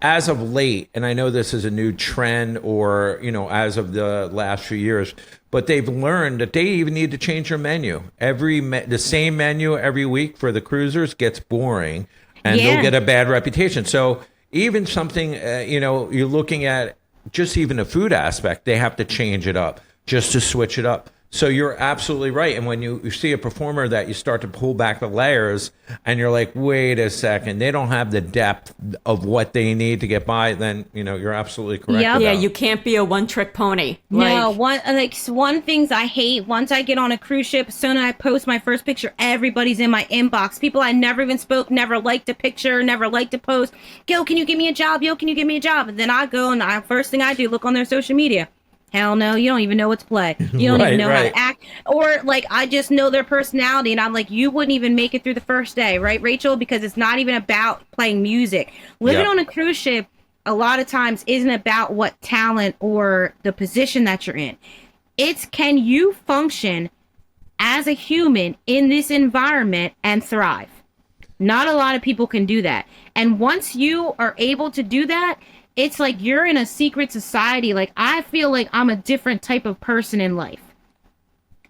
A: as of late, and I know this is a new trend or, as of the last few years, but they've learned that they even need to change their menu. The same menu every week for the cruisers gets boring, and they'll get a bad reputation. So even something, you're looking at just even the food aspect, they have to change it up just to switch it up. So you're absolutely right. And when you see a performer that you start to pull back the layers and you're like, wait a second, they don't have the depth of what they need to get by, then, you're absolutely correct.
B: Yeah, you can't be a one-trick pony.
C: No, one things I hate, once I get on a cruise ship, as soon as I post my first picture, everybody's in my inbox. People I never even spoke, never liked a picture, never liked a post. Yo, can you give me a job? Yo, can you give me a job? And then I go and first thing I do, look on their social media. Hell no, you don't even know what to play. You don't even know how to act. Or like, I just know their personality, and I'm like, you wouldn't even make it through the first day, right, Rachel? Because it's not even about playing music. Living on a cruise ship a lot of times isn't about what talent or the position that you're in. It's, can you function as a human in this environment and thrive? Not a lot of people can do that. And once you are able to do that, it's like you're in a secret society. Like, I feel like I'm a different type of person in life.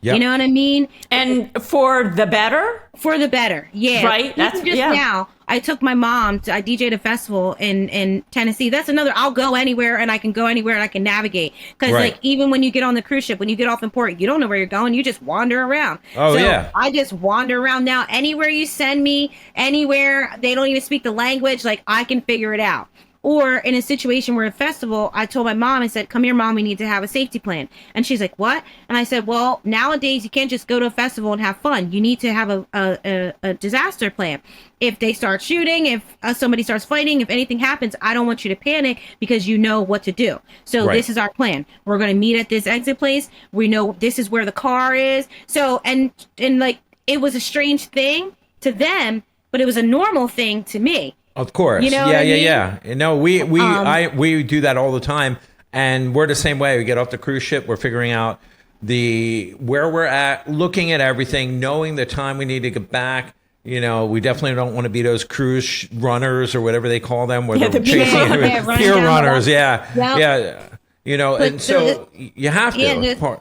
C: Yep. You know what I mean?
B: And for the better?
C: For the better, yeah.
B: Right?
C: That's just now. I took my mom I DJed a festival in Tennessee. That's another, I'll go anywhere and I can go anywhere and I can navigate. Because like, even when you get on the cruise ship, when you get off in port, you don't know where you're going. You just wander around.
A: Oh, so yeah.
C: I just wander around now. Anywhere you send me, anywhere, they don't even speak the language, like, I can figure it out. Or in a situation where a festival, I told my mom, I said, come here, Mom, we need to have a safety plan. And she's like, what? And I said, well, nowadays you can't just go to a festival and have fun. You need to have a disaster plan. If they start shooting, if somebody starts fighting, if anything happens, I don't want you to panic because you know what to do. So this is our plan. We're going to meet at this exit place. We know this is where the car is. So, and like, it was a strange thing to them, but it was a normal thing to me.
A: Of course.
C: You know what I mean?
A: Yeah. No, we do that all the time, and we're the same way. We get off the cruise ship, we're figuring out where we're at, looking at everything, knowing the time we need to get back. You know, we definitely don't want to be those cruise runners or whatever they call them, where they're chasing pier runners. Yeah. You know, but and so you have to.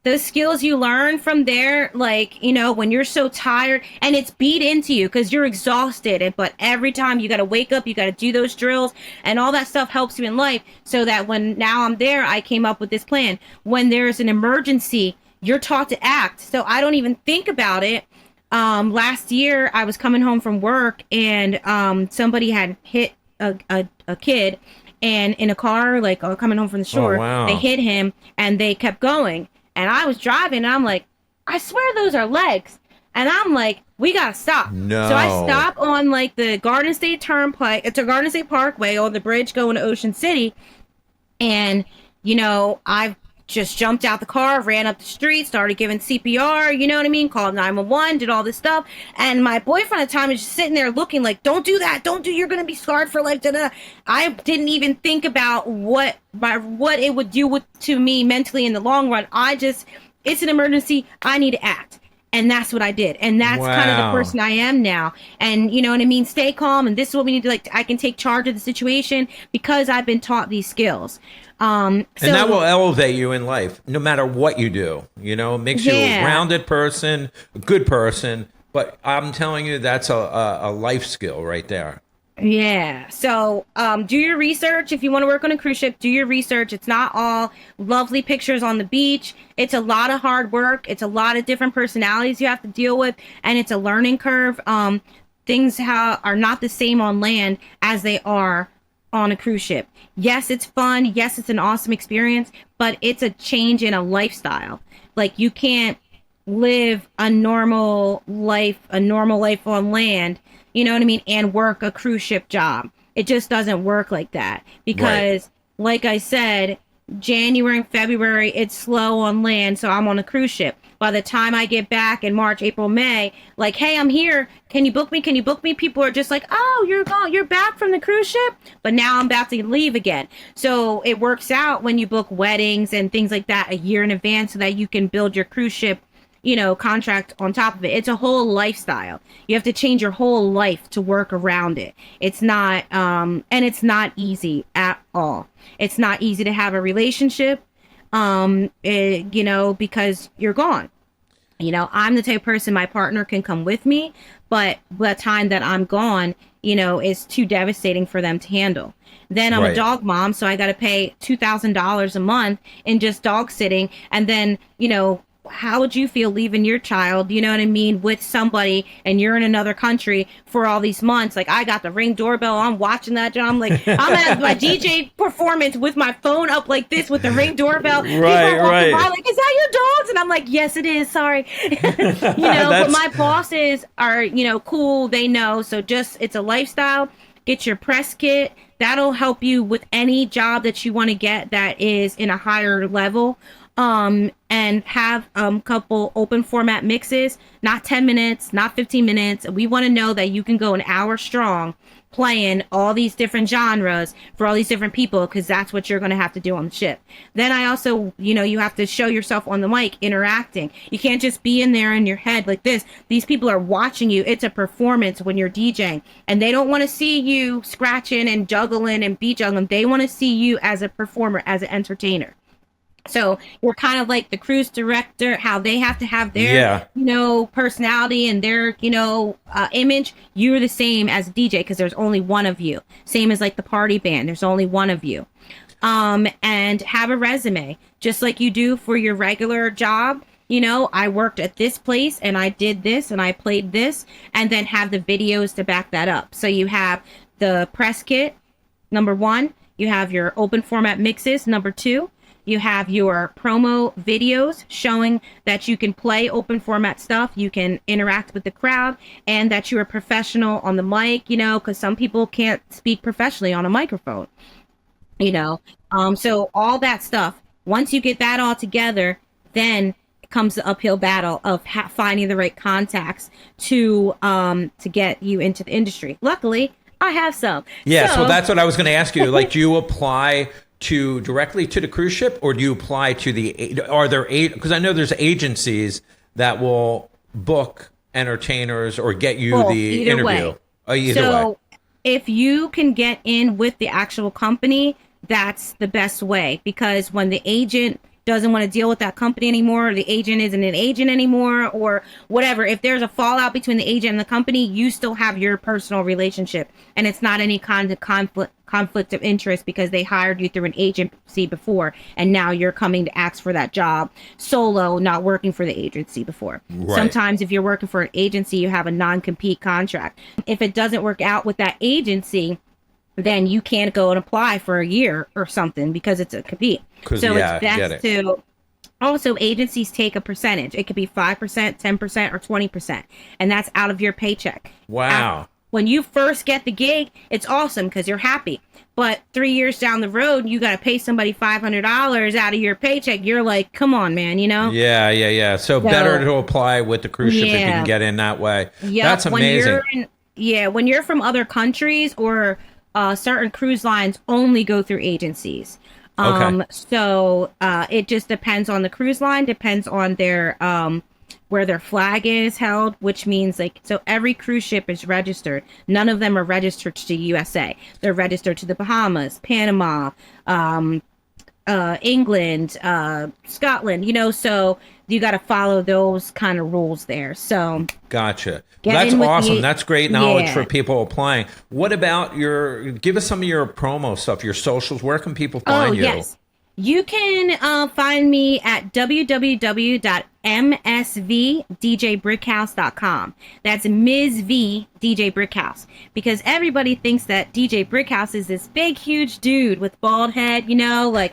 C: The skills you learn from there, like, you know, when you're so tired and it's beat into you because you're exhausted, but every time you got to wake up, you got to do those drills, and all that stuff helps you in life. So that when now I'm there, I came up with this plan. When there's an emergency, you're taught to act. So I don't even think about it. Last year, I was coming home from work, and somebody had hit a kid, and in a car, like coming home from the shore, they hit him, and they kept going. And I was driving, and I'm like, I swear those are legs. And I'm like, we gotta stop.
A: No.
C: So I stop on like the Garden State Turnpike. It's a Garden State Parkway on the bridge going to Ocean City. And, you know, I just jumped out the car, ran up the street, started giving CPR, you know what I mean? Called 911, did all this stuff. And my boyfriend at the time is just sitting there looking like, don't do that. You're going to be scarred for life. I didn't even think about what it would do to me mentally in the long run. It's an emergency. I need to act. And that's what I did. And that's kind of the person I am now. And you know what I mean? Stay calm. And this is what we need to, like, I can take charge of the situation because I've been taught these skills. And
A: that will elevate you in life, no matter what you do. You know, it makes you a rounded person, a good person. But I'm telling you, that's a life skill right there.
C: Yeah. So do your research. If you want to work on a cruise ship, do your research. It's not all lovely pictures on the beach. It's a lot of hard work. It's a lot of different personalities you have to deal with. And it's a learning curve. Things are not the same on land as they are on a cruise ship. Yes, it's fun. Yes, it's an awesome experience, but it's a change in a lifestyle. Like, you can't live a normal life on land, you know what I mean, and work a cruise ship job. It just doesn't work like that because, like I said, January and February, it's slow on land, so I'm on a cruise ship. By the time I get back in March, April, May, like, hey, I'm here. Can you book me? Can you book me? People are just like, oh, you're back from the cruise ship? But now I'm about to leave again. So it works out when you book weddings and things like that a year in advance so that you can build your cruise ship, you know, contract on top of it. It's a whole lifestyle. You have to change your whole life to work around it. It's not, and it's not easy at all. It's not easy to have a relationship, you know, because you're gone. You know, I'm the type of person, my partner can come with me, but the time that I'm gone, you know, is too devastating for them to handle. Then I'm a dog mom, so I got to pay $2,000 a month in just dog sitting. And then, you know, how would you feel leaving your child, you know what I mean, with somebody, and you're in another country for all these months? Like, I got the Ring doorbell, I'm watching that, I'm like, I'm at my DJ performance with my phone up like this with the Ring doorbell.
A: Right.
C: By, like, is that your dogs? And I'm like, yes, it is, sorry. You know, but my bosses are, you know, cool, they know. So just, it's a lifestyle. Get your press kit. that'll help you with any job that you want to get that is in a higher level. And have couple open format mixes, not 10 minutes, not 15 minutes. We want to know that you can go an hour strong playing all these different genres for all these different people, because that's what you're going to have to do on the ship. Then I also, you have to show yourself on the mic interacting. You can't just be in there in your head like this. These people are watching you. It's a performance when you're DJing, and they don't want to see you scratching and juggling and beat juggling. They want to see you as a performer, as an entertainer. So you're kind of like the cruise director, how they have to have their, personality and their, image. You're the same as a DJ because there's only one of you. Same as like the party band. There's only one of you. And have a resume just like you do for your regular job. I worked at this place and I did this and I played this, and then have the videos to back that up. So you have the press kit, number 1. You have your open format mixes, number 2. You have your promo videos showing that you can play open format stuff, you can interact with the crowd, and that you're a professional on the mic, because some people can't speak professionally on a microphone, so all that stuff. Once you get that all together, then comes the uphill battle of finding the right contacts to get you into the industry. Luckily, I have some.
A: Yeah, so that's what I was going to ask you. Like, do you apply directly to the cruise ship, or do you apply to because I know there's agencies that will book entertainers or get you the interview. Either way.
C: If you can get in with the actual company, that's the best way, because when the agent doesn't want to deal with that company anymore, or the agent isn't an agent anymore, or whatever, if there's a fallout between the agent and the company, you still have your personal relationship, and it's not any kind of conflict of interest because they hired you through an agency before, and now you're coming to ask for that job solo, not working for the agency before. Right. Sometimes if you're working for an agency, you have a non-compete contract. If it doesn't work out with that agency, then you can't go and apply for a year or something because it's a compete. So it's best to also, agencies take a percentage. It could be 5%, 10%, or 20%. And that's out of your paycheck.
A: Wow.
C: When you first get the gig, it's awesome because you're happy. But 3 years down the road, you got to pay somebody $500 out of your paycheck. You're like, come on, man,
A: Yeah. So better to apply with the cruise ship if you can get in that way. Yep. That's amazing.
C: When you're from other countries, or certain cruise lines only go through agencies. So it just depends on the cruise line, depends on their where their flag is held, which means so every cruise ship is registered. None of them are registered to USA. They're registered to the Bahamas, Panama, England, Scotland, so you got to follow those kind of rules there. So
A: gotcha. That's awesome. That's great knowledge for people applying. What about give us some of your promo stuff, your socials. Where can people find you? Yes.
C: You can find me at www.msvdjbrickhouse.com. That's Ms. V DJ Brickhouse, because everybody thinks that DJ Brickhouse is this big, huge dude with bald head, that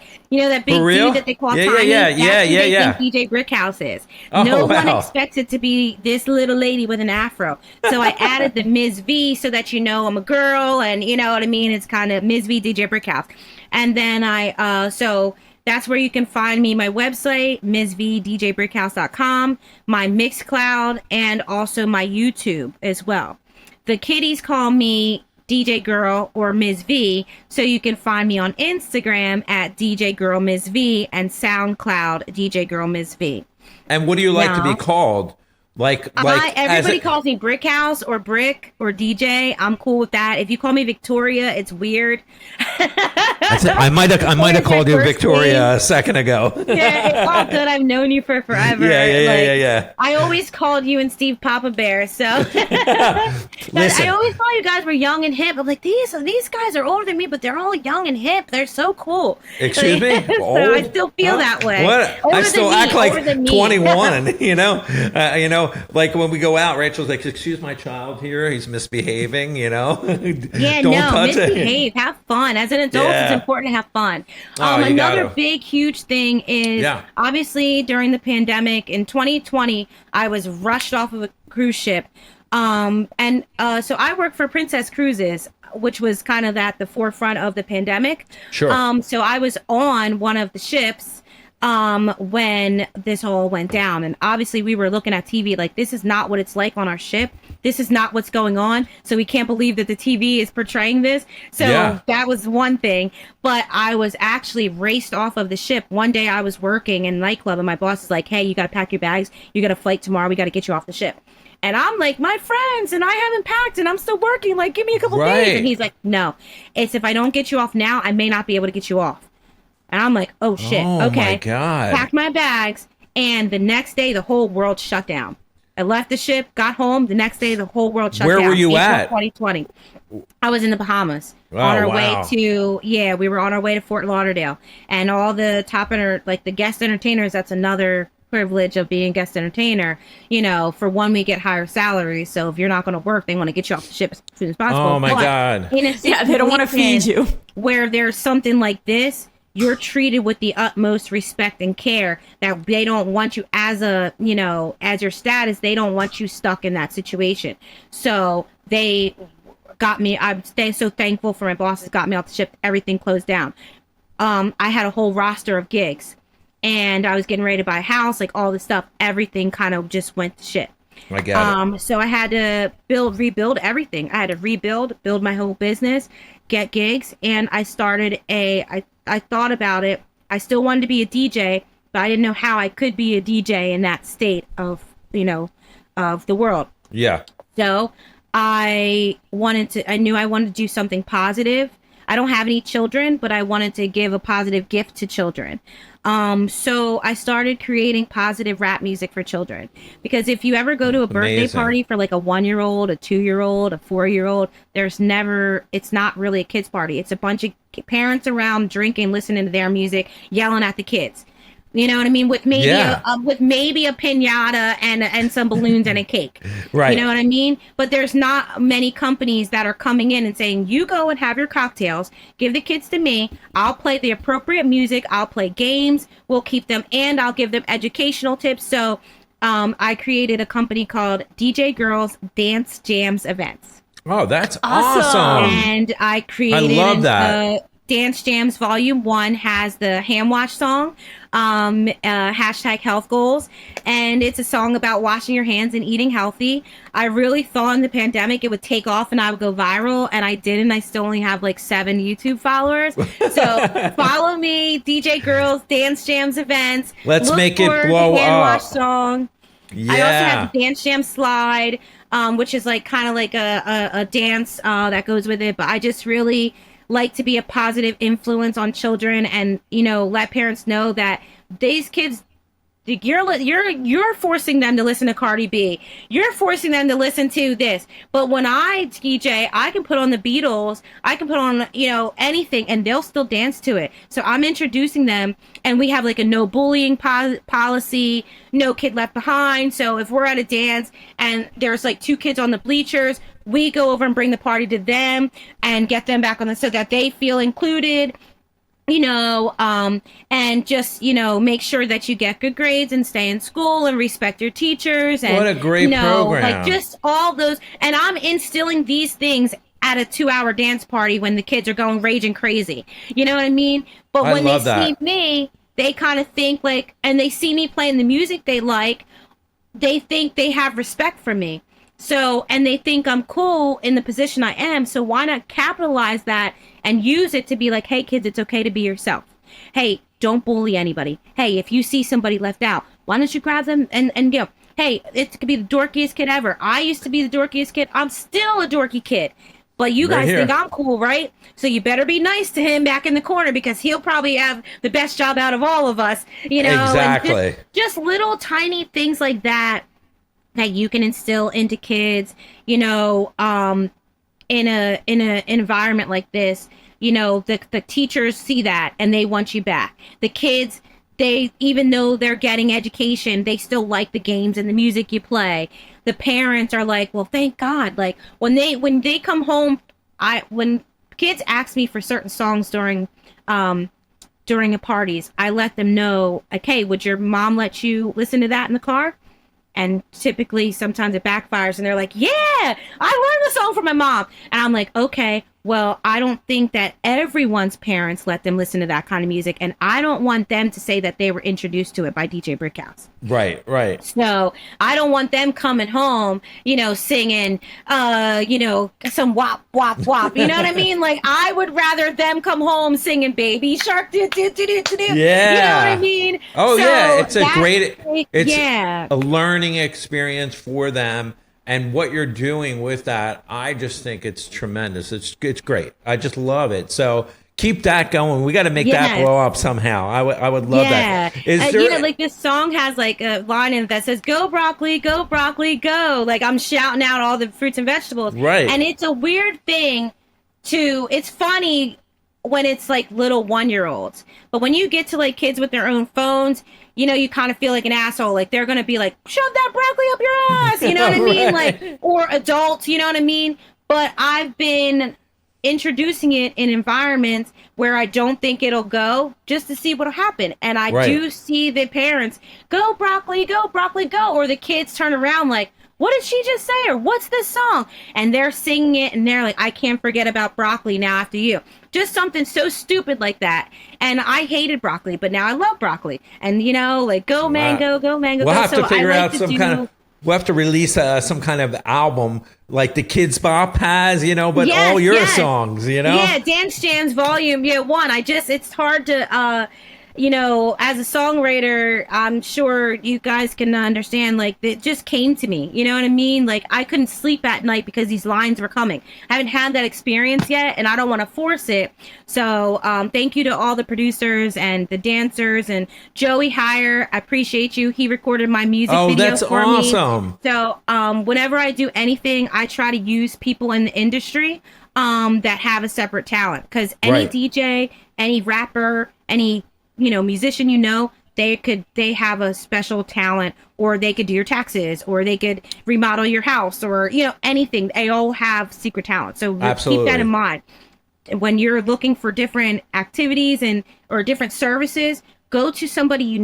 C: big dude that they call Tiny. That's who they think DJ Brickhouse is. No one expects it to be this little lady with an afro. So I added the Ms. V so that I'm a girl, and you know what I mean? It's kind of Ms. V DJ Brickhouse. And then so that's where you can find me, my website, msvdjbrickhouse.com, my Mixcloud, and also my YouTube as well. The kiddies call me DJ Girl or Ms. V, so you can find me on Instagram at DJ Girl Ms. V and SoundCloud DJ Girl Ms. V.
A: And what do you like to be called?
C: Everybody calls me Brickhouse or Brick or DJ. I'm cool with that. If you call me Victoria, it's weird.
A: I might have called you Victoria a second ago.
C: Yeah, it's all good. I've known you for forever.
A: Yeah.
C: I always called you and Steve Papa Bear. So I always thought you guys were young and hip. I'm like, these guys are older than me, but they're all young and hip. They're so cool.
A: Excuse me?
C: So I still feel that way.
A: What? I still act like 21. Like when we go out, Rachel's like, excuse my child here. He's misbehaving,
C: Yeah,
A: Don't touch
C: misbehave. Have fun. As an adult, it's important to have fun. Another big, huge thing is obviously during the pandemic in 2020, I was rushed off of a cruise ship. So I work for Princess Cruises, which was kind of at the forefront of the pandemic.
A: Sure.
C: So I was on one of the ships when this all went down, and obviously we were looking at TV like, this is not what it's like on our ship. This is not what's going on. So we can't believe that the TV is portraying this. So that was one thing. But I was actually raced off of the ship. One day I was working in a nightclub, and my boss is like, hey, you got to pack your bags. You got a flight tomorrow. We got to get you off the ship. And I'm like, my friends, and I haven't packed, and I'm still working. Like, give me a couple days. And he's like, no, it's if I don't get you off now, I may not be able to get you off. And I'm like, oh, shit. Okay.
A: My God.
C: Packed my bags. And the next day, the whole world shut down. I left the ship, got home. The next day, the whole world shut down.
A: Where were you at?
C: 2020. I was in the Bahamas on our way to, we were on our way to Fort Lauderdale. And all the the guest entertainers, that's another privilege of being guest entertainer. For one, we get higher salaries. So if you're not going to work, they want to get you off the ship as soon as possible.
A: Oh, my God.
B: They don't want to feed you.
C: Where there's something like this, you're treated with the utmost respect and care, that they don't want you as as your status, they don't want you stuck in that situation. So they got me, I'm so thankful for my bosses, got me off the ship, everything closed down. I had a whole roster of gigs, and I was getting ready to buy a house, like all this stuff, everything kind of just went to shit.
A: I got it.
C: So I had to rebuild everything. I had to build my whole business, get gigs, and I started I thought about it. I still wanted to be a DJ, but I didn't know how I could be a DJ in that state of, of the world.
A: Yeah.
C: So I knew I wanted to do something positive. I don't have any children, but I wanted to give a positive gift to children. So I started creating positive rap music for children, because if you ever go to a birthday party for like a 1-year-old, a 2-year-old, a 4-year-old, it's not really a kid's party. It's a bunch of parents around drinking, listening to their music, yelling at the kids. You know what I mean? With maybe a piñata and some balloons and a cake.
A: Right.
C: You know what I mean? But there's not many companies that are coming in and saying, you go and have your cocktails, give the kids to me, I'll play the appropriate music, I'll play games, we'll keep them, and I'll give them educational tips. So I created a company called DJ Girls Dance Jams Events.
A: Oh, that's awesome.
C: And I created Dance Jams Volume 1 has the hand wash song, hashtag health goals, and it's a song about washing your hands and eating healthy. I really thought in the pandemic it would take off and I would go viral, and I didn't. I still only have like 7 YouTube followers. So follow me, DJ Girls Dance Jams Events.
A: Let's make it blow
C: the hand
A: up.
C: Wash song.
A: Yeah.
C: I also have the Dance Jam Slide, which is like kind of like a dance that goes with it. But I just really like to be a positive influence on children, and let parents know that these kids, you're forcing them to listen to Cardi B, you're forcing them to listen to this. But when I DJ, I can put on the Beatles, I can put on anything, and they'll still dance to it. So I'm introducing them, and we have like a no bullying policy, no kid left behind. So if we're at a dance and there's like 2 kids on the bleachers, we go over and bring the party to them and get them back on so that they feel included, and just, make sure that you get good grades and stay in school and respect your teachers. And,
A: what a great program.
C: Like just all those. And I'm instilling these things at a 2-hour dance party when the kids are going raging crazy. You know what I mean? But when they see me, they kind of think like, and they see me playing the music they like, they think they have respect for me. So, and they think I'm cool in the position I am. So why not capitalize that and use it to be like, hey, kids, it's okay to be yourself. Hey, don't bully anybody. Hey, if you see somebody left out, why don't you grab them and hey, it could be the dorkiest kid ever. I used to be the dorkiest kid. I'm still a dorky kid. But you guys think I'm cool, right? So you better be nice to him back in the corner, because he'll probably have the best job out of all of us.
A: Exactly.
C: And just little tiny things like that you can instill into kids, in an environment like this. The teachers see that and they want you back. The kids, even though they're getting education, they still like the games and the music you play. The parents are like, well, thank God. Like when they come home, when kids ask me for certain songs during parties, I let them know, okay, would your mom let you listen to that in the car? And typically, sometimes it backfires, and they're like, "Yeah, I learned the song from my mom," and I'm like, "Okay." Well, I don't think that everyone's parents let them listen to that kind of music, and I don't want them to say that they were introduced to it by DJ Brickhouse.
A: Right.
C: So I don't want them coming home, singing, some wop, wop, wop. You know what I mean? Like, I would rather them come home singing Baby Shark, do, do, do, do, do, do.
A: Yeah.
C: You know what I mean?
A: Oh,
C: So
A: yeah. It's
C: yeah.
A: a learning experience for them. And what you're doing with that, I just think it's tremendous. It's great. I just love it. So keep that going. We got to make that blow up somehow. I would love that. Is there,
C: like this song has like a line in it that says, "Go broccoli, go broccoli, go." Like I'm shouting out all the fruits and vegetables.
A: Right.
C: And it's a weird thing it's funny when it's like little 1-year-olds. But when you get to like kids with their own phones, you kind of feel like an asshole. Like they're going to be like, "Shove that broccoli up your ass." You know what I mean? Like, or adults, you know what I mean? But I've been introducing it in environments where I don't think it'll go, just to see what'll happen. And I do see the parents go broccoli, go. Or the kids turn around like, "What did she just say?" Or "What's this song?" And they're singing it and they're like, "I can't forget about broccoli now after you." Just something so stupid like that. And I hated broccoli, but now I love broccoli. And like, go mango, go mango.
A: We'll
C: go.
A: have to figure out some kind of. We'll have to release some kind of album like the Kids Bop has, but all your songs,
C: Yeah, Dance Jams Volume 1. It's hard to, as a songwriter, I'm sure you guys can understand, like, it just came to me. You know what I mean? Like, I couldn't sleep at night because these lines were coming. I haven't had that experience yet, and I don't want to force it. So thank you to all the producers and the dancers and Joey Heyer. I appreciate you. He recorded my music video
A: that's
C: for
A: awesome.
C: me. So whenever I do anything, I try to use people in the industry that have a separate talent, because any DJ, any rapper, any musician, they have a special talent, or they could do your taxes, or they could remodel your house, or anything. They all have secret talent. So keep that in mind. When you're looking for different activities or different services, go to somebody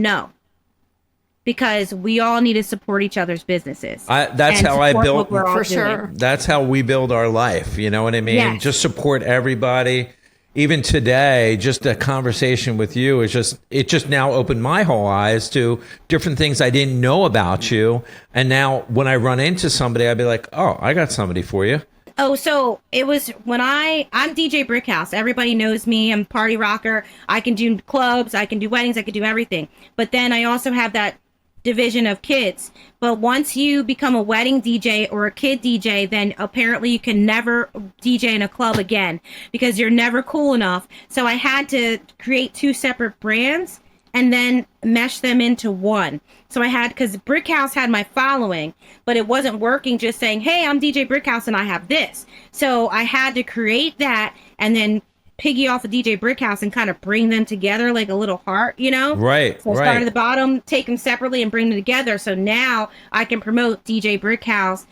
C: because we all need to support each other's businesses.
A: That's how I built,
B: for sure.
A: That's how we build our life. You know what I mean?
C: Yes.
A: Just support everybody. Even today, just a conversation with you it just now opened my whole eyes to different things I didn't know about you. And now when I run into somebody, I'd be like, "Oh, I got somebody for you."
C: Oh, so it was when I'm DJ Brickhouse. Everybody knows me. I'm a party rocker. I can do clubs. I can do weddings. I can do everything. But then I also have that division of kids. But once you become a wedding DJ or a kid DJ, then apparently you can never DJ in a club again because you're never cool enough. So I had to create 2 separate brands and then mesh them into one. So because Brickhouse had my following, but it wasn't working just saying, "Hey, I'm DJ Brickhouse and I have this." So I had to create that and then piggy off of DJ Brickhouse and kind of bring them together like a little heart,
A: Right.
C: So start at the bottom, take them separately and bring them together. So now I can promote DJ Brickhouse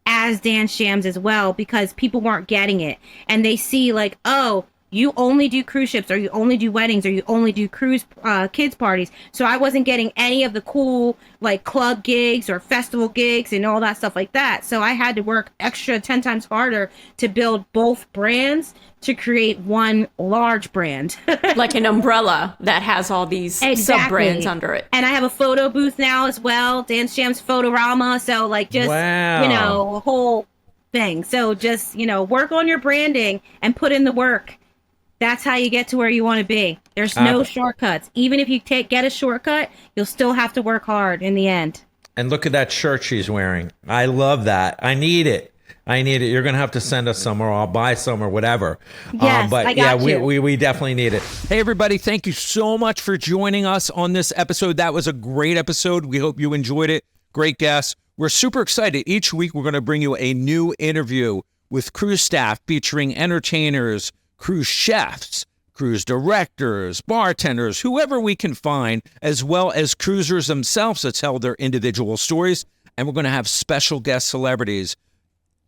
C: as Dance Jams as well, because people weren't getting it. And they see like, "Oh, you only do cruise ships, or you only do weddings, or you only do cruise kids parties." So I wasn't getting any of the cool like club gigs or festival gigs and all that stuff like that. So I had to work extra 10 times harder to build both brands to create one large brand.
B: Like an umbrella that has all these sub-brands under it.
C: And I have a photo booth now as well, Dance Jams Photorama. So like just, a whole thing. So just, work on your branding and put in the work. That's how you get to where you want to be. There's no shortcuts. Even if you get a shortcut, you'll still have to work hard in the end.
A: And look at that shirt she's wearing. I love that. I need it. You're going to have to send us some, or I'll buy some, or whatever.
C: Yes,
A: but
C: I got you.
A: we definitely need it. Hey, everybody. Thank you so much for joining us on this episode. That was a great episode. We hope you enjoyed it. Great guests. We're super excited. Each week, we're going to bring you a new interview with cruise staff featuring entertainers, cruise chefs, cruise directors, bartenders, whoever we can find, as well as cruisers themselves that tell their individual stories. And we're going to have special guest celebrities.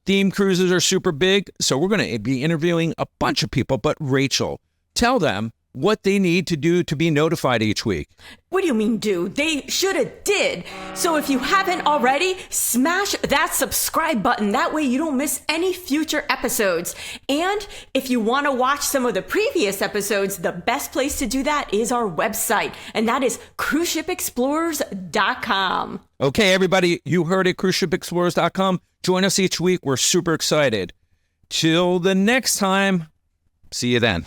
A: Theme cruises are super big, so we're going to be interviewing a bunch of people. But Rachel, tell them what they need to do to be notified each week.
B: What do you mean do? They should have did. So if you haven't already, smash that subscribe button. That way you don't miss any future episodes. And if you want to watch some of the previous episodes, the best place to do that is our website. And that is cruiseshipexplorers.com.
A: Okay, everybody, you heard it, cruiseshipexplorers.com. Join us each week. We're super excited. Till the next time, see you then.